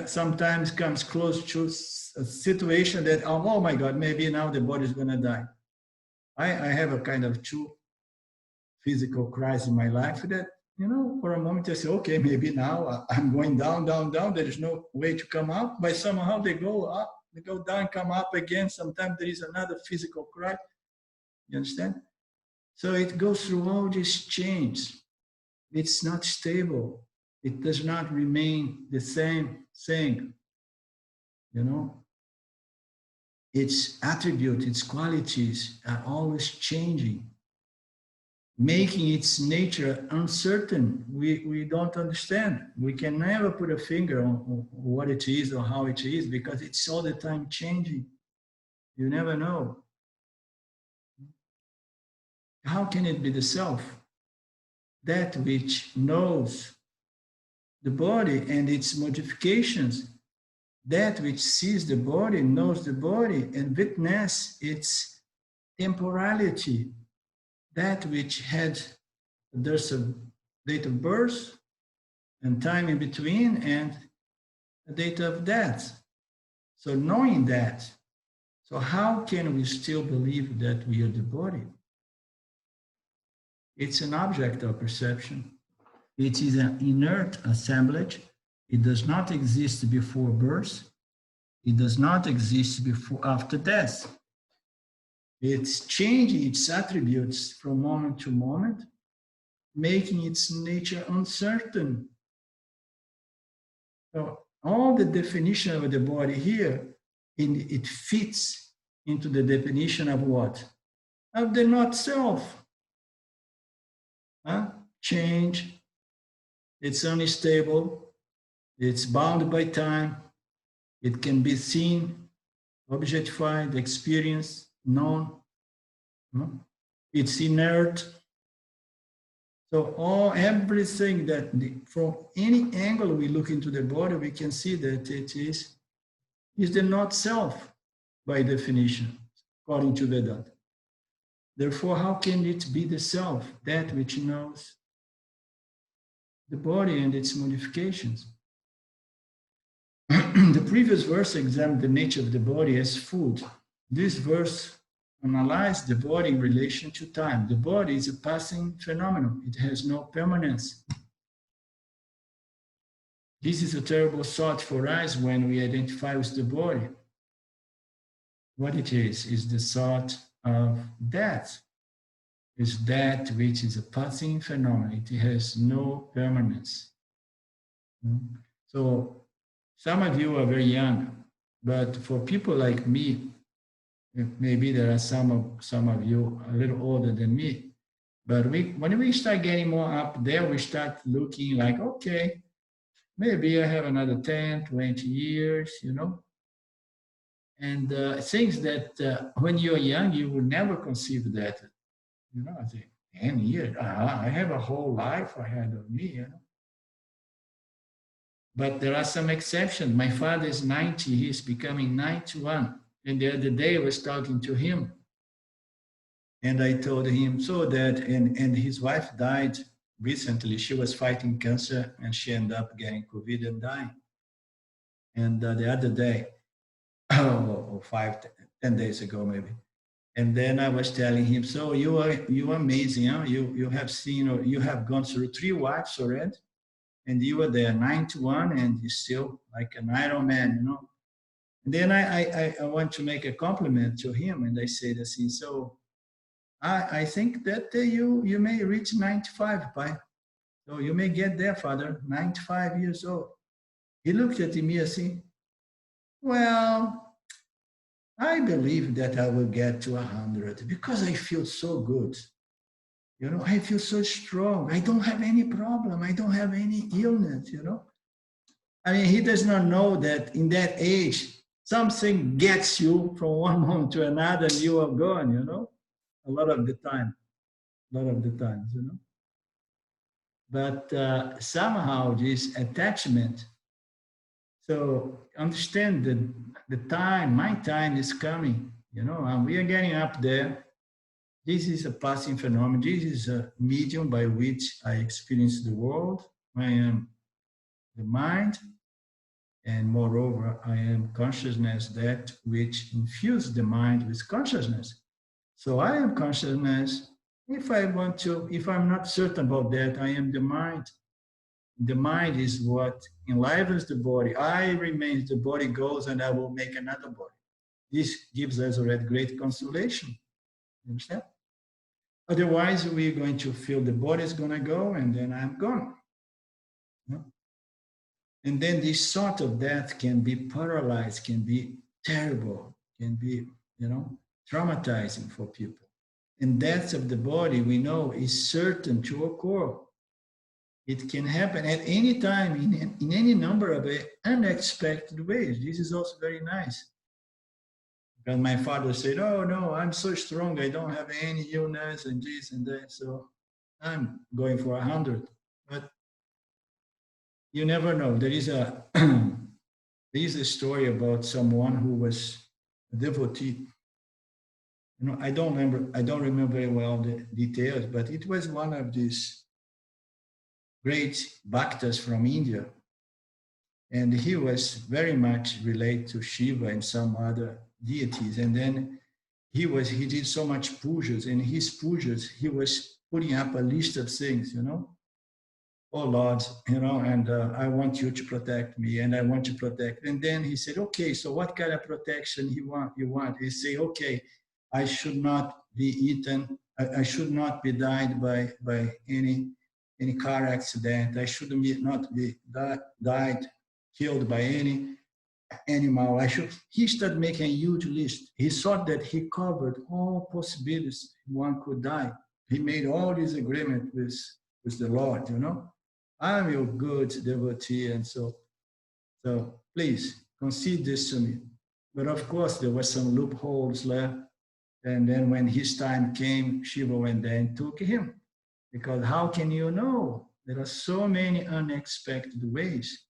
sometimes comes close to a situation that, oh my God, maybe now the body is going to die. I have a kind of two physical crisis in my life that, for a moment I say, okay, maybe now I'm going down. There is no way to come up, but somehow they go up, they go down, come up again. Sometimes there is another physical crisis. You understand? So it goes through all these changes. It's not stable. It does not remain the same thing. Its attributes, its qualities are always changing, making its nature uncertain. We don't understand. We can never put a finger on what it is or how it is, because it's all the time changing. You never know. How can it be the self? That which knows the body and its modifications, that which sees the body, knows the body, and witness its temporality, that which had there's a date of birth and time in between and a date of death. So knowing that, so how can we still believe that we are the body? It's an object of perception. It is an inert assemblage. It does not exist before birth. It does not exist after death. It's changing its attributes from moment to moment, making its nature uncertain. So all the definition of the body here, it fits into the definition of what? Of the not self. Huh? Change, it's unstable, it's bound by time, it can be seen, objectified, experienced, known. It's inert. So everything that from any angle we look into the body, we can see that it is the not self by definition, according to Vedanta. Therefore, how can it be the self, that which knows the body and its modifications? The previous verse examined the nature of the body as food. This verse analyzed the body in relation to time. The body is a passing phenomenon. It has no permanence. This is a terrible thought for us when we identify with the body. What it is the thought of death. Is that which is a passing phenomenon. It has no permanence. So some of you are very young, but for people like me, maybe there are some of you a little older than me, but when we start getting more up there, we start looking like, okay, maybe I have another 10, 20 years, and things that when you're young, you would never conceive that, I think 10 years, I have a whole life ahead of me, But there are some exceptions. My father is 90, he's becoming 91. And the other day I was talking to him and I told him and his wife died recently. She was fighting cancer and she ended up getting COVID and dying. And the other day, 10 days ago maybe. And then I was telling him, so you are amazing, huh? You have seen, or you have gone through 3 wives already. And you were there, 91, and you're still like an Iron Man, And then I want to make a compliment to him, and I said, so I think that you may reach 95, Pai. So you may get there, Father, 95 years old. He looked at me and said, well, I believe that I will get to 100 because I feel so good. I feel so strong. I don't have any problem. I don't have any illness, I mean, he does not know that in that age, something gets you from one moment to another and you are gone, a lot of the times, But somehow this attachment, so understand that my time is coming, and we are getting up there. This is a passing phenomenon. This is a medium by which I experience the world. I am the mind, and moreover, I am consciousness, that which infuses the mind with consciousness. So I am consciousness. If I'm not certain about that, I am the mind. The mind is what enlivens the body. I remain, the body goes, and I will make another body. This gives us already great consolation. You understand? Otherwise, we're going to feel the body is going to go, and then I'm gone. And then this sort of death can be paralyzed, can be terrible, can be, traumatizing for people. And death of the body, we know, is certain to occur. It can happen at any time in any number of unexpected ways. This is also very nice. Because my father said, oh, no, I'm so strong. I don't have any illness and this and that. So I'm going for 100. But you never know. There is a story about someone who was a devotee. I don't remember very well the details, but it was one of these great bhaktas from India. And he was very much related to Shiva and some other deities. And then he did so much pujas, and his pujas, he was putting up a list of things, oh Lord, and I want you to protect me, and I want to protect. And then he said, okay, so what kind of protection you want? He said, okay, I should not be eaten. I should not be died by any car accident. I should not be died, killed by any animal. He started making a huge list. He thought that he covered all possibilities one could die. He made all this agreement with the Lord, you know. I'm your good devotee, and so please concede this to me. But of course, there were some loopholes left. And then when his time came, Shiva went there and took him. Because how can you know? There are so many unexpected ways,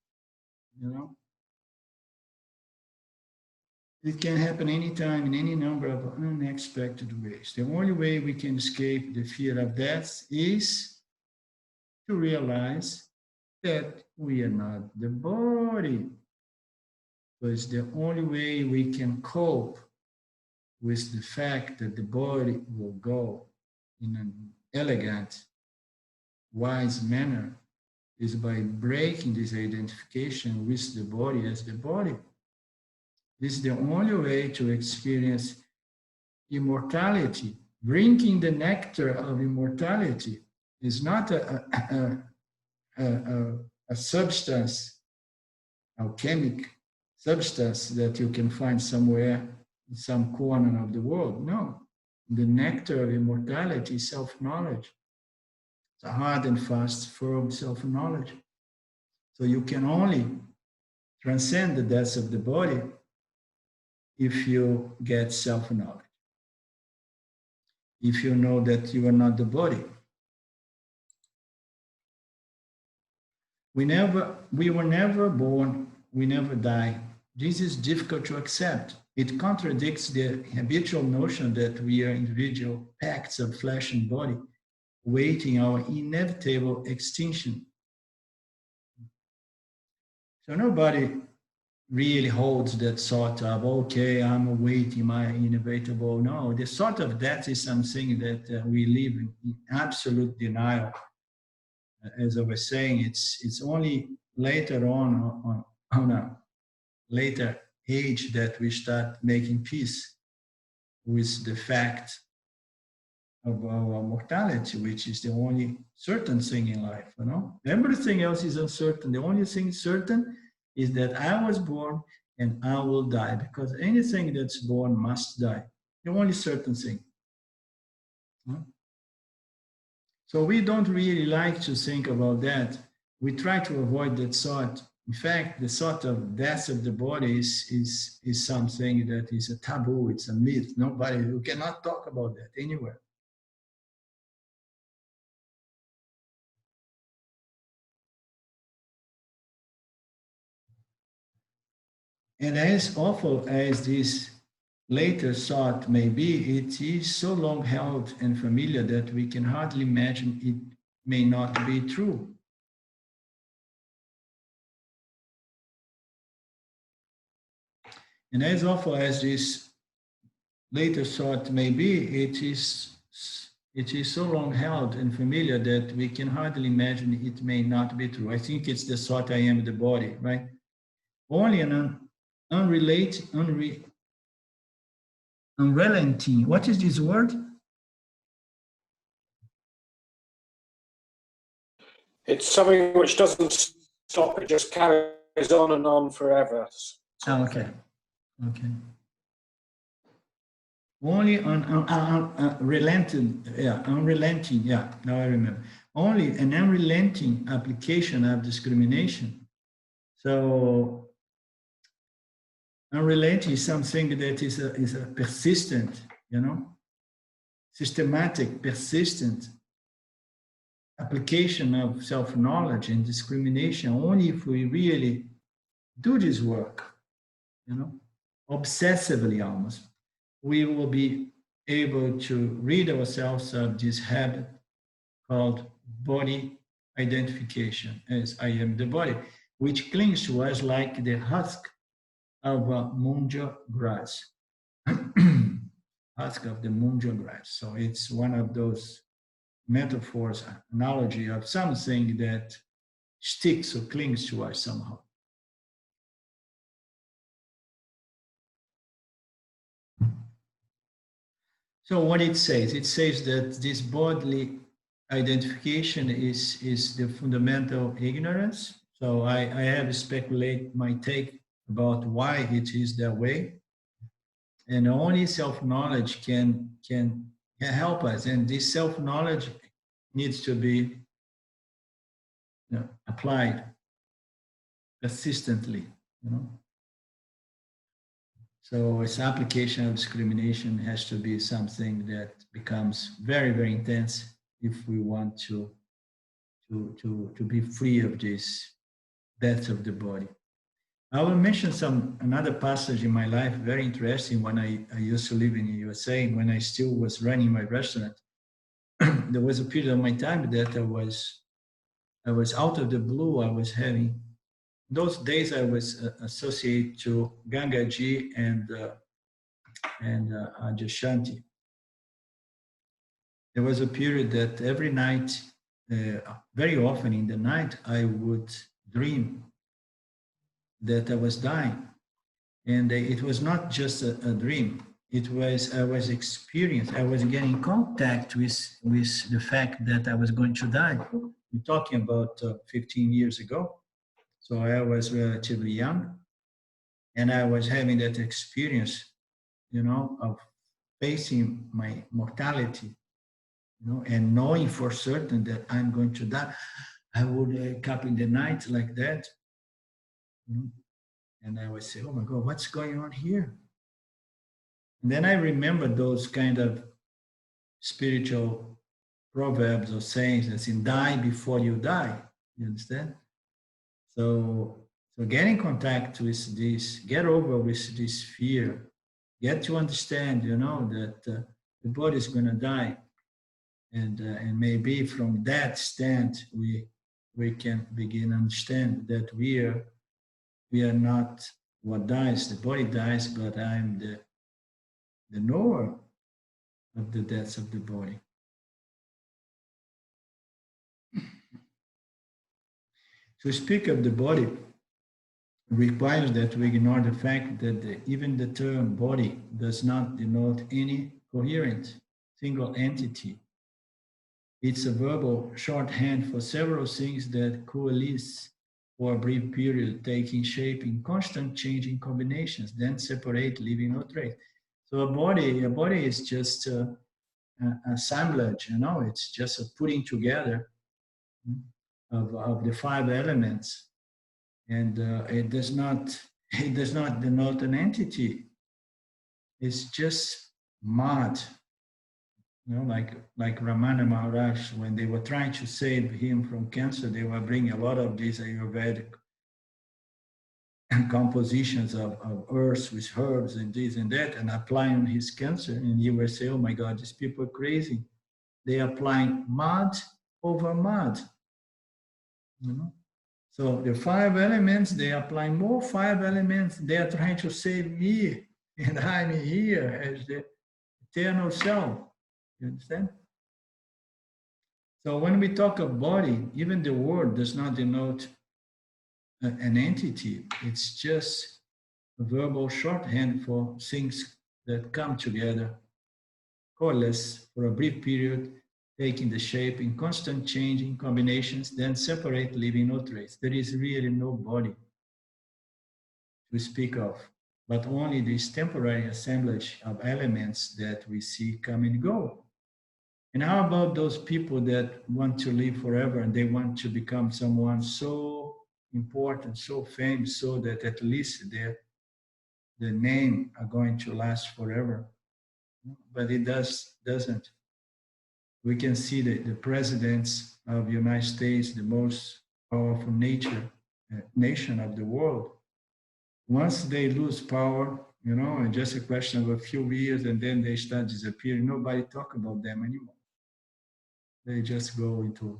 you know. It can happen anytime in any number of unexpected ways. The only way we can escape the fear of death is to realize that we are not the body. So it's the only way we can cope with the fact that the body will go in an elegant, wise manner is by breaking this identification with the body as the body. This is the only way to experience immortality. Drinking the nectar of immortality is not a substance, alchemic substance that you can find somewhere in some corner of the world. No, the nectar of immortality is self-knowledge. It's a hard and fast, firm self-knowledge. So you can only transcend the death of the body if you get self-knowledge. If you know that you are not the body. We were never born, we never die. This is difficult to accept. It contradicts the habitual notion that we are individual packs of flesh and body, waiting our inevitable extinction. So nobody really holds that sort of, okay, I'm awaiting my inevitable. No, the sort of death is something that we live in absolute denial. As I was saying, it's only later on a later age that we start making peace with the fact of our mortality, which is the only certain thing in life, you know. Everything else is uncertain. The only thing certain is that I was born and I will die, because anything that's born must die. The only certain thing. So we don't really like to think about that. We try to avoid that thought. In fact, the thought of death of the body is something that is a taboo. It's a myth. You cannot talk about that anywhere. And as awful as this later thought may be, it is so long held and familiar that we can hardly imagine it may not be true. And as awful as this later thought may be, it is so long held and familiar that we can hardly imagine it may not be true. I think it's the thought I am the body, right? Only an unrelenting, what is this word? It's something which doesn't stop, it just carries on and on forever. Oh, okay. Okay. Only unrelenting, now I remember. Only an unrelenting application of discrimination. So unrelenting is something that is a persistent, you know, systematic, persistent application of self-knowledge and discrimination only if we really do this work, you know, obsessively almost, we will be able to rid ourselves of this habit called body identification, as I am the body, which clings to us like the husk of a munja grass. Husk of the munja grass. So it's one of those metaphors, analogy of something that sticks or clings to us somehow. So what it says that this bodily identification is the fundamental ignorance. So I have speculate my take about why it is that way, and only self-knowledge can help us. And this self-knowledge needs to be, applied consistently. You know, so its application of discrimination has to be something that becomes very, very intense if we want to be free of this death of the body. I will mention another passage in my life, very interesting. When I used to live in the USA, when I still was running my restaurant, there was a period of my time that I was out of the blue. I was having those days I was associated to Gangaji and Ajashanti. There was a period that every night, very often in the night, I would dream that I was dying. And it was not just a dream. It was, I was experiencing, I was getting in contact with the fact that I was going to die. We're talking about 15 years ago. So I was relatively young. And I was having that experience, of facing my mortality, and knowing for certain that I'm going to die. I would wake up in the night like that, and I would say, oh my God, what's going on here? And then I remember those kind of spiritual proverbs or sayings that say, die before you die. You understand? So get in contact with this, get over with this fear, get to understand, that the body is going to die. And maybe from that stand, we can begin to understand that we are not what dies, the body dies, but I'm the knower of the death of the body. To speak of the body requires that we ignore the fact that even the term body does not denote any coherent single entity. It's a verbal shorthand for several things that coalesce for a brief period, taking shape in constant changing combinations, then separate, leaving no trace. So a body is just an assemblage, it's just a putting together of the five elements, and it does not denote an entity. It's just mud. Like Ramana Maharaj, when they were trying to save him from cancer, they were bringing a lot of these Ayurvedic compositions of herbs with herbs and this and that, and applying on his cancer. And you were saying, oh my God, these people are crazy. They are applying mud over mud. So the five elements, they are applying more five elements. They are trying to save me, and I'm here as the eternal self. You understand? So when we talk of body, even the word does not denote an entity. It's just a verbal shorthand for things that come together, coalesce for a brief period, taking the shape in constant changing combinations, then separate, leaving no trace. There is really no body to speak of, but only this temporary assemblage of elements that we see come and go. And how about those people that want to live forever and they want to become someone so important, so famous, so that at least the name are going to last forever? But it doesn't. We can see the presidents of the United States, the most powerful nation of the world. Once they lose power, just a question of a few years, and then they start disappearing. Nobody talk about them anymore. They just go into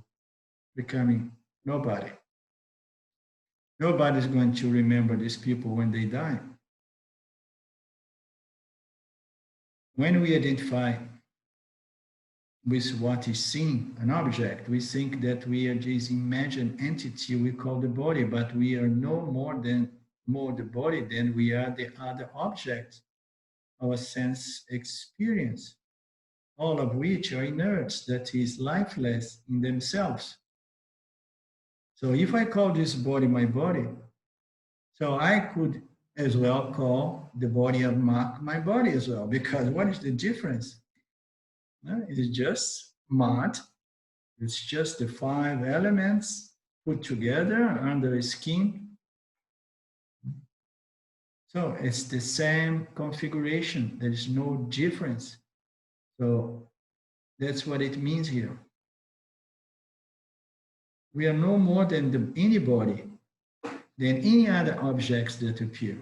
becoming nobody. Nobody's going to remember these people when they die. When we identify with what is seen, an object, we think that we are this imagined entity we call the body, but we are no more the body than we are the other objects, our sense experience. all of which are inerts, that is lifeless in themselves. So if I call this body my body, so I could as well call the body of Mark my body as well, because what is the difference? It's just mud. It's just the 5 elements put together under skin. So it's the same configuration. There is no difference. So that's what it means here. We are no more than anybody, than any other objects that appear.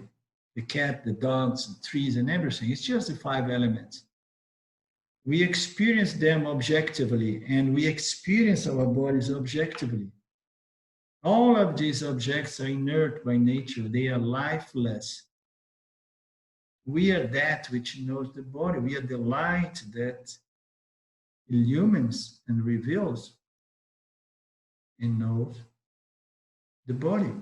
The cat, the dogs, the trees, and everything. It's just the 5 elements. We experience them objectively, and we experience our bodies objectively. All of these objects are inert by nature. They are lifeless. We are that which knows the body. We are the light that illumines and reveals and knows the body.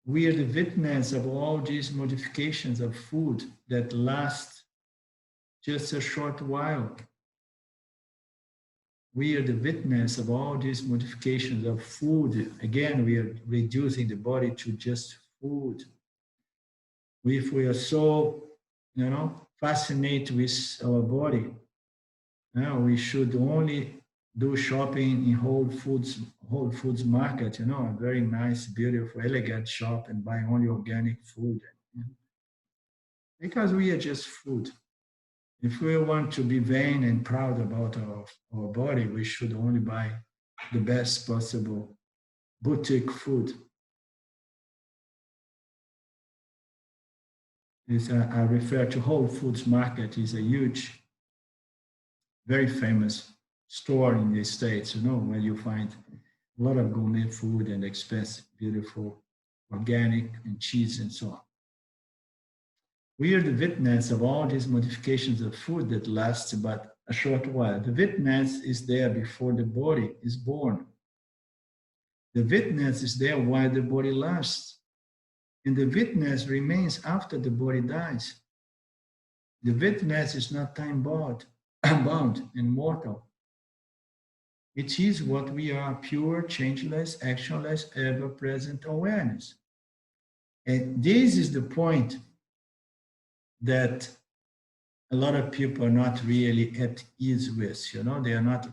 We are the witness of all these modifications of food that last just a short while. We are the witness of all these modifications of food. Again, we are reducing the body to just food. If we are so, fascinated with our body, we should only do shopping in Whole Foods market, a very nice, beautiful, elegant shop, and buy only organic food. Because we are just food. If we want to be vain and proud about our body, we should only buy the best possible boutique food. I refer to Whole Foods market. Is a huge, very famous store in the States, where you find a lot of gourmet food and expensive, beautiful, organic, and cheese and so on. We are the witness of all these modifications of food that lasts but a short while. The witness is there before the body is born. The witness is there while the body lasts. And the witness remains after the body dies. The witness is not time-bound and mortal. It is what we are, pure, changeless, actionless, ever-present awareness. And this is the point that a lot of people are not really at ease with, they are not,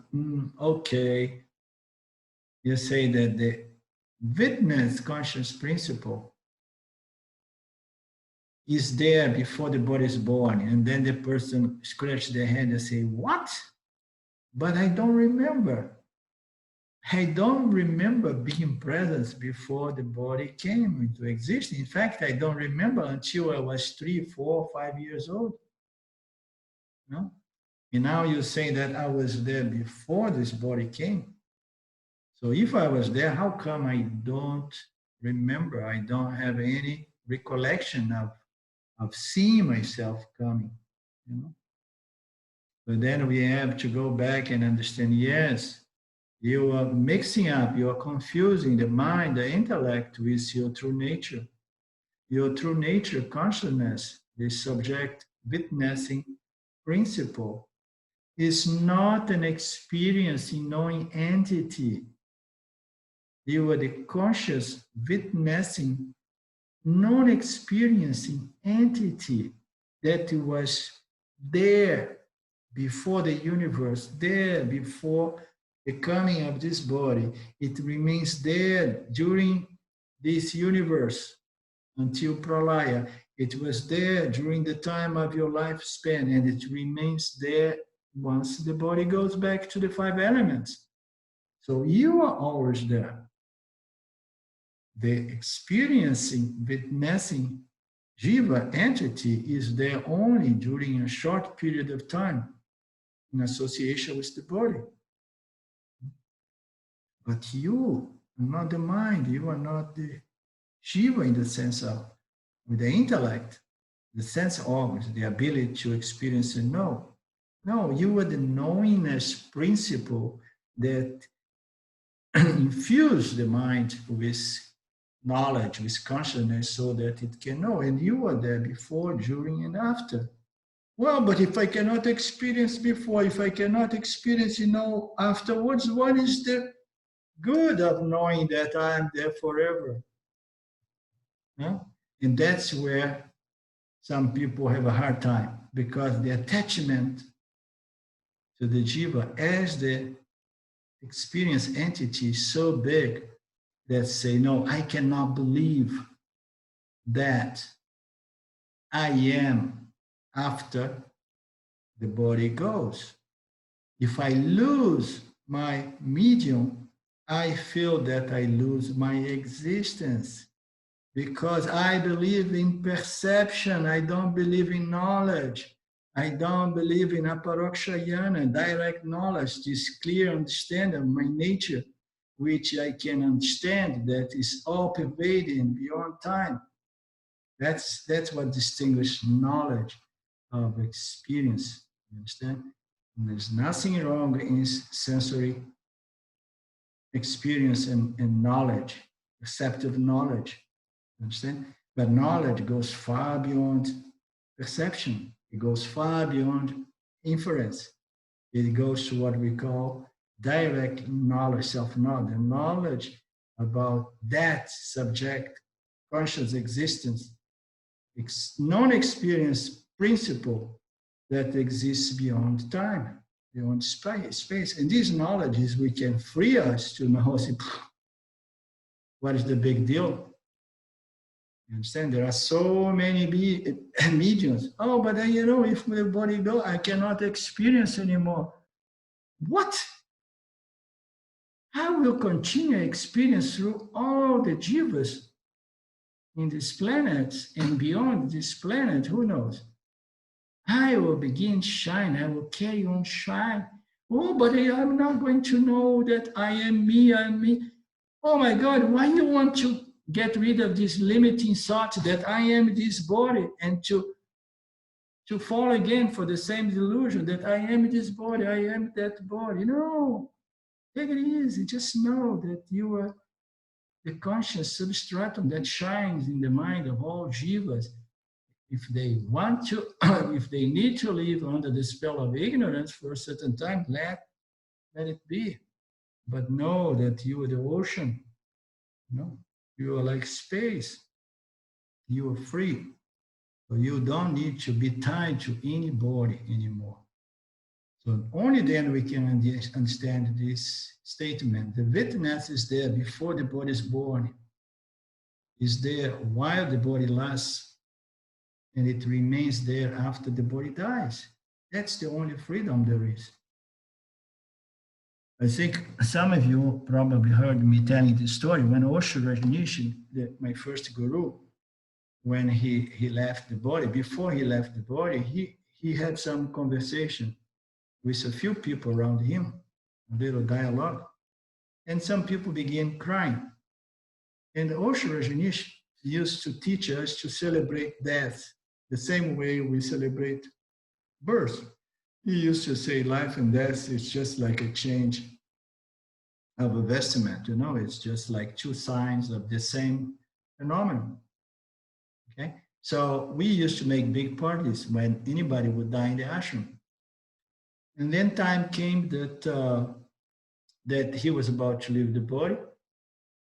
okay. You say that the witness conscious principle is there before the body is born, and then the person scratches their head and say, what? But I don't remember. I don't remember being present before the body came into existence. In fact, I don't remember until I was 3, 4, 5 years old. No? And now you say that I was there before this body came. So if I was there, how come I don't remember? I don't have any recollection of seeing myself coming. But then we have to go back and understand, yes, you are mixing up, you are confusing the mind, the intellect with your true nature. Your true nature, consciousness, the subject witnessing principle, is not an experiencing, knowing entity. You are the conscious, witnessing, non-experiencing entity that was there before the universe, there before the coming of this body. It remains there during this universe until pralaya. It was there during the time of your lifespan, and it remains there once the body goes back to the 5 elements. So you are always there. The experiencing, witnessing jiva entity is there only during a short period of time in association with the body. But you are not the mind, you are not the jiva in the sense of with the intellect, the sense organs, the ability to experience and know. No, you are the knowingness principle that infuse the mind with knowledge, with consciousness, so that it can know. And you are there before, during, and after. Well, but if I cannot experience before, if I cannot experience, afterwards, what is the good of knowing that I am there forever? No? And that's where some people have a hard time, because the attachment to the jiva as the experience entity is so big that say, no, I cannot believe that I am after the body goes. If I lose my medium, I feel that I lose my existence, because I believe in perception. I don't believe in knowledge. I don't believe in aparokshayana, direct knowledge, this clear understanding of my nature, which I can understand, that is all pervading beyond time. That's what distinguishes knowledge of experience. You understand? And there's nothing wrong in sensory experience and knowledge, perceptive knowledge. You understand? But knowledge goes far beyond perception. It goes far beyond inference. It goes to what we call direct knowledge, self-knowledge, the knowledge about that subject, conscious existence, non-experience principle that exists beyond time, beyond space. And these knowledges, we can free us to know, what is the big deal? You understand? There are so many mediums. Oh, but then, if my body goes, I cannot experience anymore. What? I will continue experience through all the jivas in this planet and beyond this planet, who knows? I will begin shine. I will carry on shine. Oh, but I'm not going to know that I am me, I'm me. Oh my God, why you want to get rid of this limiting thought that I am this body, and to fall again for the same delusion that I am this body, I am that body? No, take it easy. Just know that you are the conscious substratum that shines in the mind of all jivas. If they want to, if they need to live under the spell of ignorance for a certain time, let it be. But know that you are the ocean. No, you are like space. You are free. So you don't need to be tied to any body anymore. So only then we can understand this statement. The witness is there before the body is born, is there while the body lasts, and it remains there after the body dies. That's the only freedom there is. I think some of you probably heard me telling this story. When Osho Rajneesh, my first guru, when he left the body, before he left the body, he had some conversation with a few people around him, a little dialogue, and some people began crying. And Osho Rajneesh used to teach us to celebrate death the same way we celebrate birth. He used to say life and death is just like a change of a vestment, it's just like two signs of the same phenomenon. Okay, so we used to make big parties when anybody would die in the ashram. And then time came that he was about to leave the body,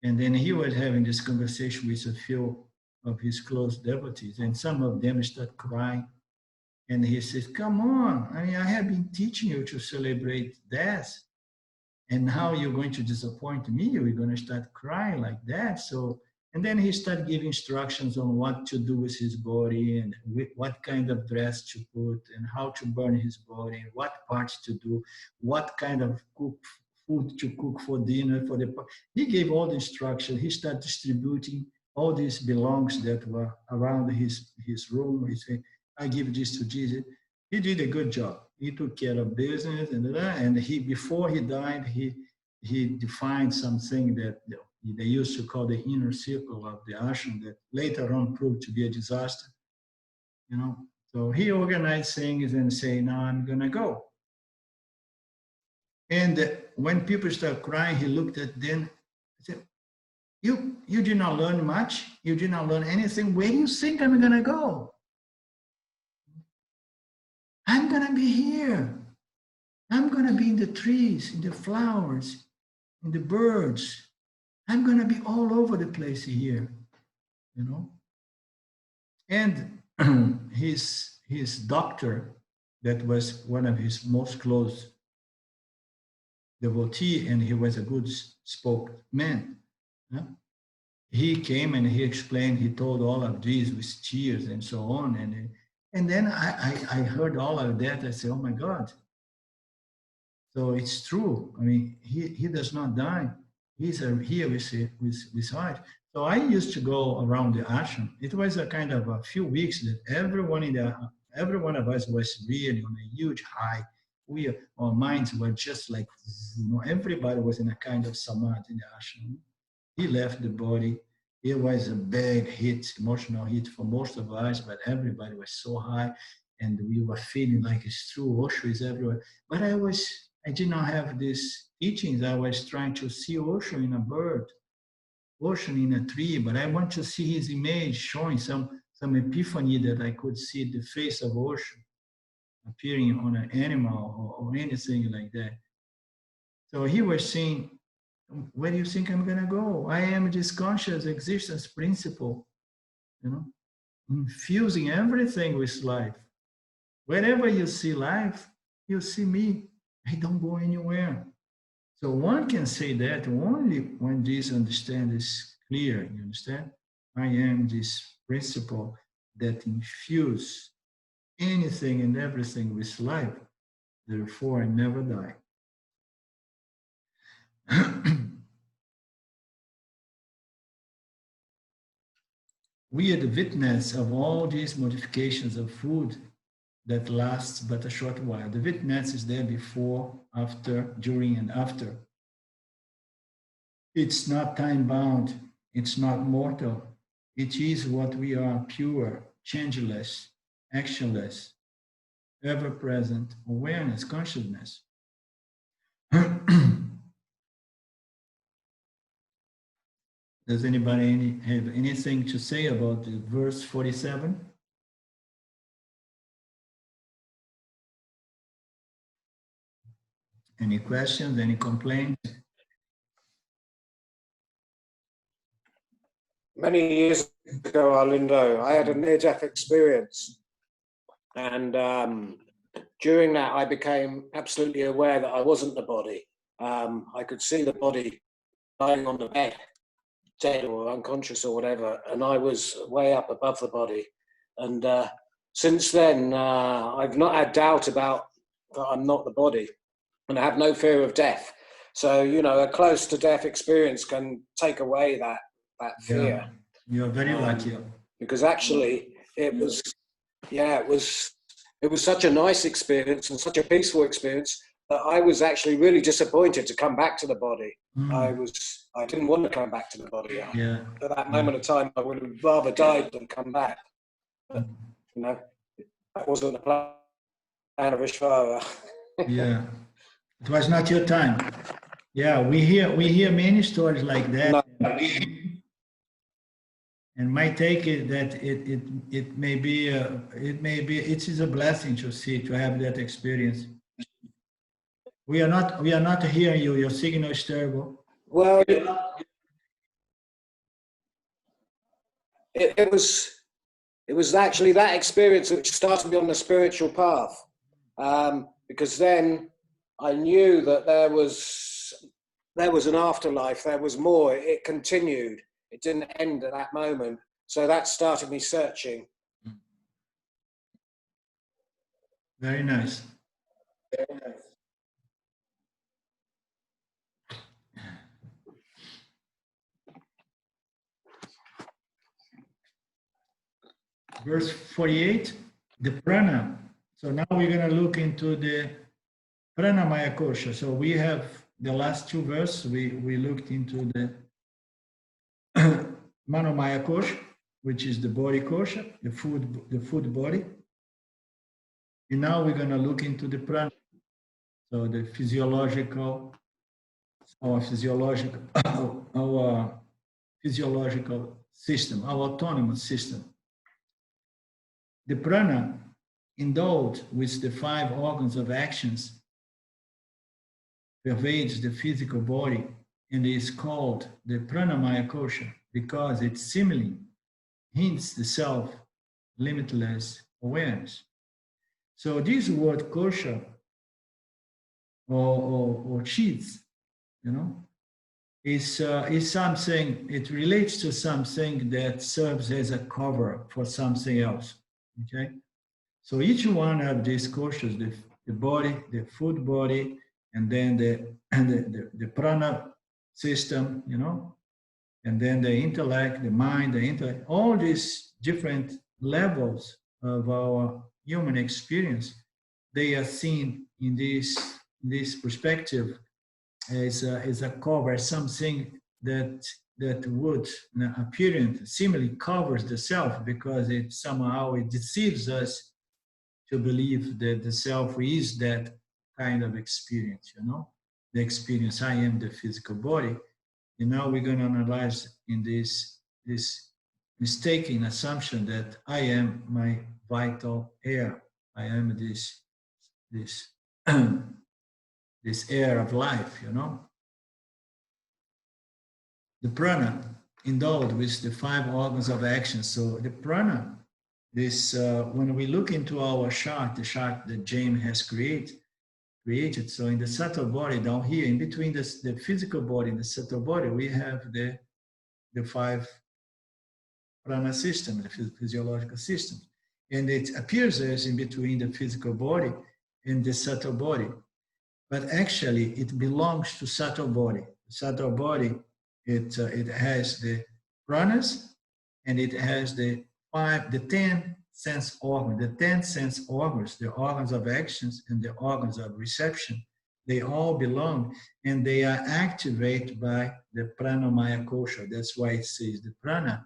and then he was having this conversation with a few of his close devotees, and some of them started crying. And he says, come on, I have been teaching you to celebrate death, and how you're going to disappoint me? You're going to start crying like that? So, and then he started giving instructions on what to do with his body, and what kind of dress to put, and how to burn his body, what parts to do, what kind of food to cook for dinner. He gave all the instructions. He started distributing all these belongings that were around his room. He said, I give this to Jesus. He did a good job. He took care of business, and before he died, he defined something that they used to call the inner circle of the ashram, that later on proved to be a disaster. So he organized things and say, now I'm gonna go. And when people start crying, he looked at them and said, you did not learn much. You did not learn anything. Where do you think I'm gonna go? I'm going to be here. I'm going to be in the trees, in the flowers, in the birds. I'm going to be all over the place here, you know. And his doctor, that was one of his most close devotee, and he was a good spokesman. He came and he explained, he told all of these with tears and so on. And then I heard all of that. I said, oh my God. So it's true. I mean, he does not die. He's here with his wife. So I used to go around the ashram. It was a kind of a few weeks that every one of us was really on a huge high. Our minds were just like, you know, everybody was in a kind of samadhi in the ashram. He left the body. It was a big hit, emotional hit for most of us, but everybody was so high, and we were feeling like it's true. Osho is everywhere. But I did not have these teachings. I was trying to see Osho in a bird, Osho in a tree, but I want to see his image showing some epiphany that I could see the face of Osho appearing on an animal or anything like that. So he was saying, where do you think I'm going to go? I am this conscious existence principle, you know, infusing everything with life. Wherever you see life, you see me. I don't go anywhere. So one can say that only when this understanding is clear, you understand? I am this principle that infuse anything and everything with life. Therefore, I never die. We are the witness of all these modifications of food that lasts but a short while. The witness is there before, after, during, and after. It's not time-bound. It's not mortal. It is what we are, pure, changeless, actionless, ever-present awareness, consciousness. Does anybody have anything to say about the verse 47? Any questions, any complaints? Many years ago, Arlindo, I had a near-death experience. And during that, I became absolutely aware that I wasn't the body. I could see the body lying on the bed, dead or unconscious or whatever, and I was way up above the body. And since then, I've not had doubt about that I'm not the body, and I have no fear of death. So, you know, a close to death experience can take away that fear. Yeah, you're very lucky. Because actually, it was such a nice experience and such a peaceful experience that I was actually really disappointed to come back to the body. I didn't want to come back to the body. Yeah. At that moment of time, I would have rather died than come back. But, you know, that wasn't the plan of Ishvara. Yeah, it was not your time. Yeah, we hear many stories like that. No. And my take is that it may be it is a blessing to have that experience. We are not hearing you. Your signal is terrible. Well, it was actually that experience which started me on the spiritual path, because then I knew that there was an afterlife. There was more. It continued. It didn't end at that moment. So that started me searching. Very nice. Very nice. Verse 48, the prana. So now we're going to look into the pranamaya kosha. So we have the last two verses. We looked into the manomaya kosha, which is the body kosha, the food body. And now we're going to look into the prana. So the our physiological system, our autonomous system. The prana endowed with the 5 organs of actions, pervades the physical body, and is called the pranamaya kosha because it seemingly hints the self limitless awareness. So this word kosha or cheats, is something, it relates to something that serves as a cover for something else. Okay? So each one of these koshas, the body, the food body, and then the prana system, and then the intellect, the mind, the intellect, all these different levels of our human experience, they are seen in this perspective as a cover, something that would apparent seemingly covers the self because it somehow it deceives us to believe that the self is that kind of experience, the experience I am the physical body. And now we're going to analyze in this mistaken assumption that I am my vital air. I am this this air of life, The prana, endowed with the 5 organs of action. So the prana, this when we look into our chart, the chart that James has created. So in the subtle body down here, in between the physical body and the subtle body, we have the 5 prana system, the physiological system. And it appears as in between the physical body and the subtle body. But actually, it belongs to subtle body. The subtle body, it has the pranas, and it has the 10 sense organs. The 10 sense organs, the organs of actions and the organs of reception, they all belong, and they are activated by the pranamaya kosha. That's why it says the prana,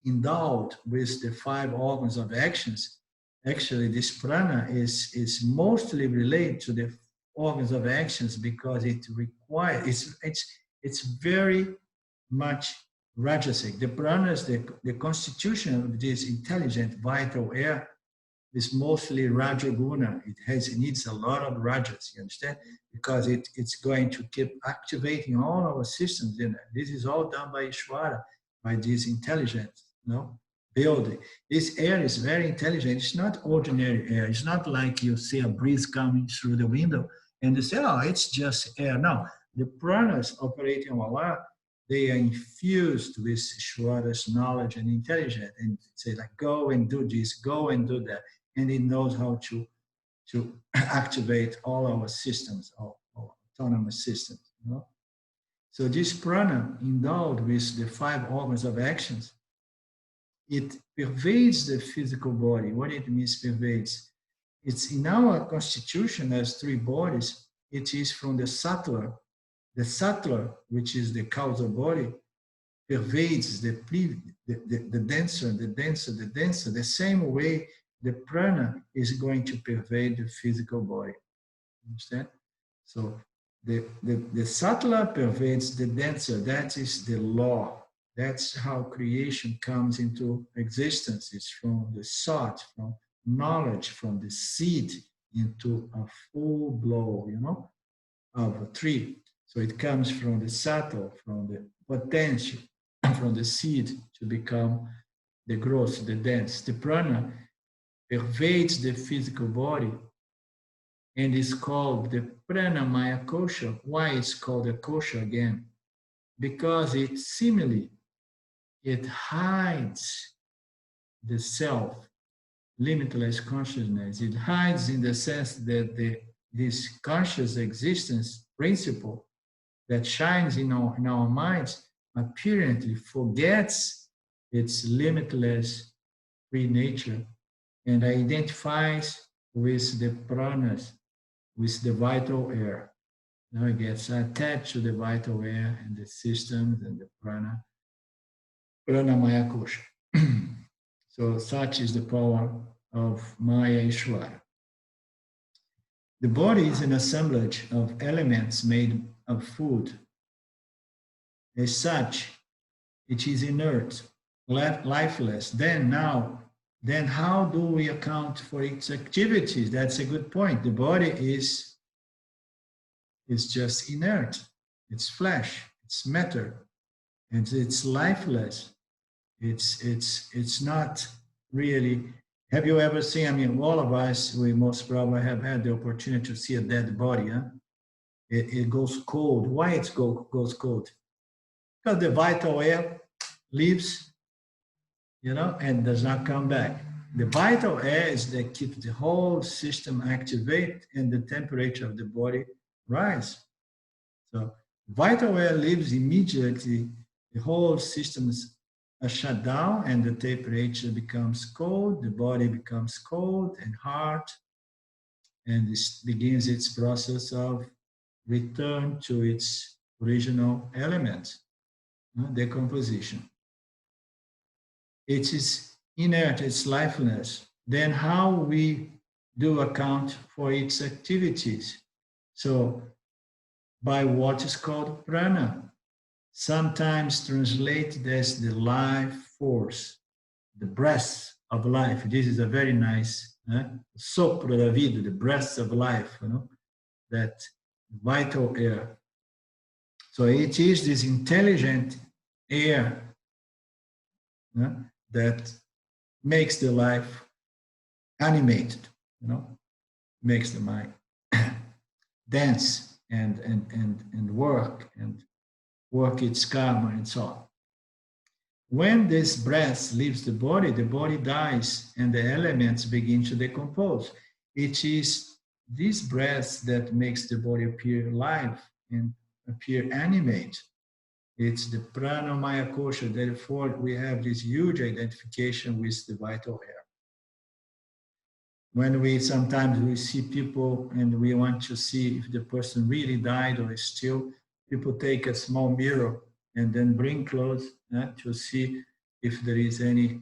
endowed with the 5 organs of actions. Actually, this prana is mostly related to the organs of actions because it requires, it's very much rajasic. The prana is the constitution of this intelligent, vital air is mostly rajaguna. It needs a lot of rajas, you understand? Because it's going to keep activating all our systems. And this is all done by Ishvara, by this intelligence, building. This air is very intelligent. It's not ordinary air. It's not like you see a breeze coming through the window and you say, oh, it's just air. No, the pranas operating on Allah, they are infused with Ishvara's knowledge and intelligence and say like, go and do this, go and do that. And it knows how to activate all our systems, our autonomous systems. So this prana, endowed with the 5 organs of actions, it pervades the physical body. What it means pervades? It's in our constitution as 3 bodies, it is from the subtler. The subtler, which is the causal body, pervades the denser, the same way the prana is going to pervade the physical body. Understand? So the subtler pervades the denser. That is the law. That's how creation comes into existence. It's from the thought, from knowledge, from the seed into a full blow, of a tree. So it comes from the subtle, from the potential, from the seed to become the growth, the dense. The prana pervades the physical body and is called the pranamaya kosha. Why it's called a kosha again? Because it seemingly, it hides the self, limitless consciousness. It hides in the sense that this conscious existence principle that shines in our minds apparently forgets its limitless free nature and identifies with the pranas, with the vital air. Now it gets attached to the vital air and the systems and the pranamaya kosha. So such is the power of Maya Ishvara. The body is an assemblage of elements made of food. As such, it is inert, lifeless. Then now then how do we account for its activities? That's a good point. The body is just inert. It's flesh, it's matter, and it's lifeless. It's not really. Have you ever seen, I mean, all of us, we most probably have had the opportunity to see a dead body, huh? It goes cold. Why it goes cold? Because the vital air leaves, and does not come back. The vital air is that keeps the whole system activate and the temperature of the body rise. So vital air leaves immediately, the whole system is shut down and the temperature becomes cold, the body becomes cold and hard, and this begins its process of return to its original element, decomposition. It is inert, it's lifeless. Then how we do account for its activities? So by what is called prana, sometimes translated as the life force, the breath of life. This is a very nice sopro da vida, the breath of life, that vital air. So it is this intelligent air that makes the life animated, makes the mind dance and work its karma and so on. When this breath leaves the body dies and the elements begin to decompose. It is this breath that makes the body appear alive and appear animate. It's the pranamaya kosha. Therefore, we have this huge identification with the vital air. When sometimes we see people and we want to see if the person really died or is still, people take a small mirror and then bring close to see if there is any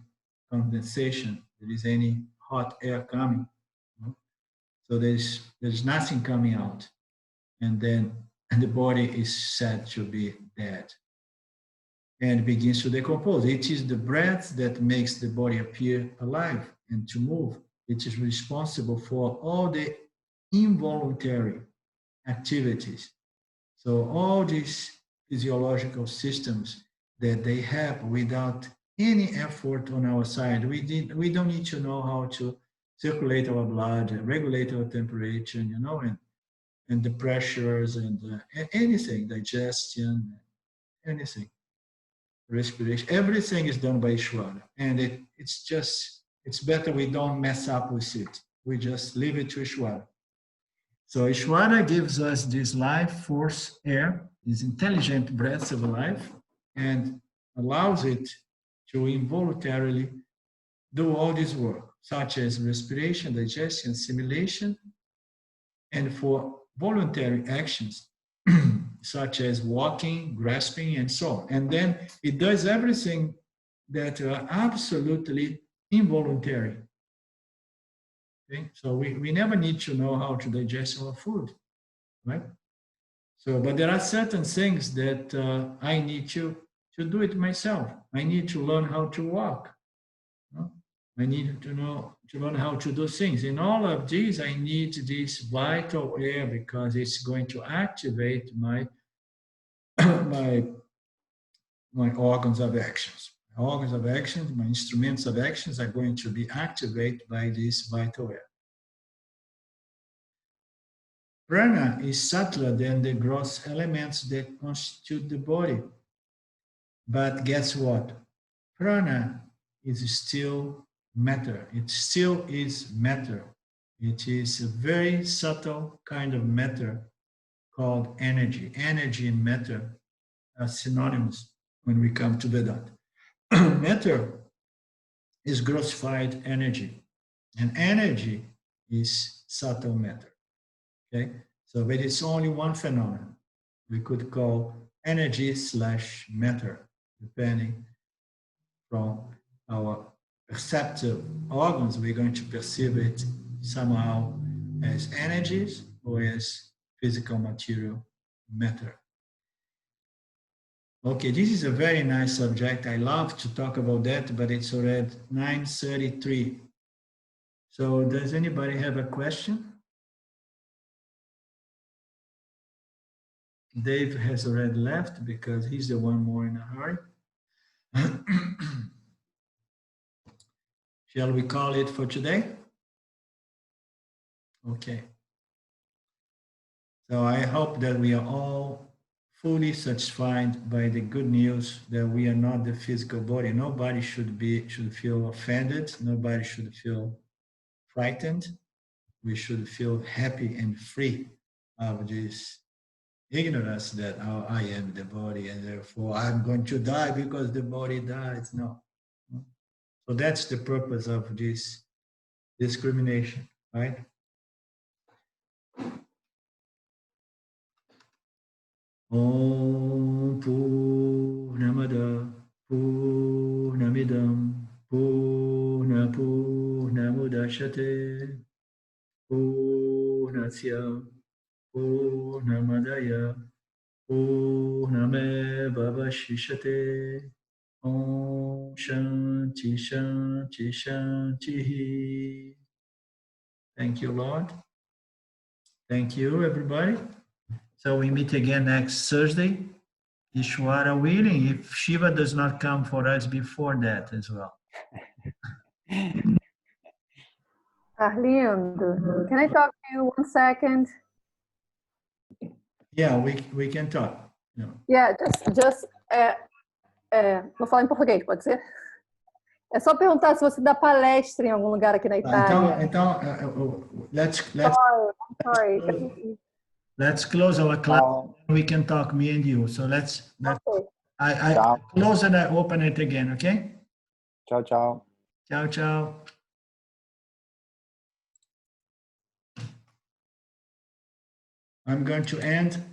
condensation, there is any hot air coming. So there's nothing coming out. And then the body is said to be dead and begins to decompose. It is the breath that makes the body appear alive and to move. It is responsible for all the involuntary activities. So all these physiological systems that they have without any effort on our side, we don't need to know how to circulate our blood, regulate our temperature, and the pressures and anything, digestion, anything, respiration, everything is done by Ishvara. And it's better we don't mess up with it. We just leave it to Ishvara. So Ishvara gives us this life force air, this intelligent breath of life, and allows it to involuntarily do all this work, such as respiration, digestion, assimilation, and for voluntary actions, such as walking, grasping, and so on. And then it does everything that are absolutely involuntary. Okay? So we never need to know how to digest our food, right? So, but there are certain things that I need to do it myself. I need to learn how to walk. I need to learn how to do things. In all of these, I need this vital air because it's going to activate my my organs of actions. My organs of actions, my instruments of actions are going to be activated by this vital air. Prana is subtler than the gross elements that constitute the body. But guess what? Prana is still matter. It still is matter. It is a very subtle kind of matter called energy. Energy and matter are synonymous when we come to Vedanta. Matter is grossified energy, and energy is subtle matter. Okay, so but it's only one phenomenon. We could call energy / matter, depending from our perceptive organs. We're going to perceive it somehow as energies or as physical material matter. Okay, this is a very nice subject. I love to talk about that, but it's already 9:33. So does anybody have a question? Dave has already left because he's the one more in a hurry. Shall we call it for today? Okay. So I hope that we are all fully satisfied by the good news that we are not the physical body. Nobody should feel offended. Nobody should feel frightened. We should feel happy and free of this ignorance that oh, I am the body and therefore I'm going to die because the body dies. No. So that's the purpose of this discrimination, right? Om Purnamada Purnamidam Purnamudashate Purnasya Purnamadaya Purnamevavashishate Om Shanti Shanti Shanti. Thank you, Lord. Thank you, everybody. So we meet again next Thursday, Ishwara willing, if Shiva does not come for us before that as well. Arlindo, can I talk to you 1 second? Yeah, we can talk. No. Yeah, vou falar em português, pode ser? É só perguntar se você dá palestra em algum lugar aqui na Itália. Então, let's close our class. We can talk, me and you. So let's Okay. I close and I open it again, okay? Ciao, ciao. Ciao, ciao. I'm going to end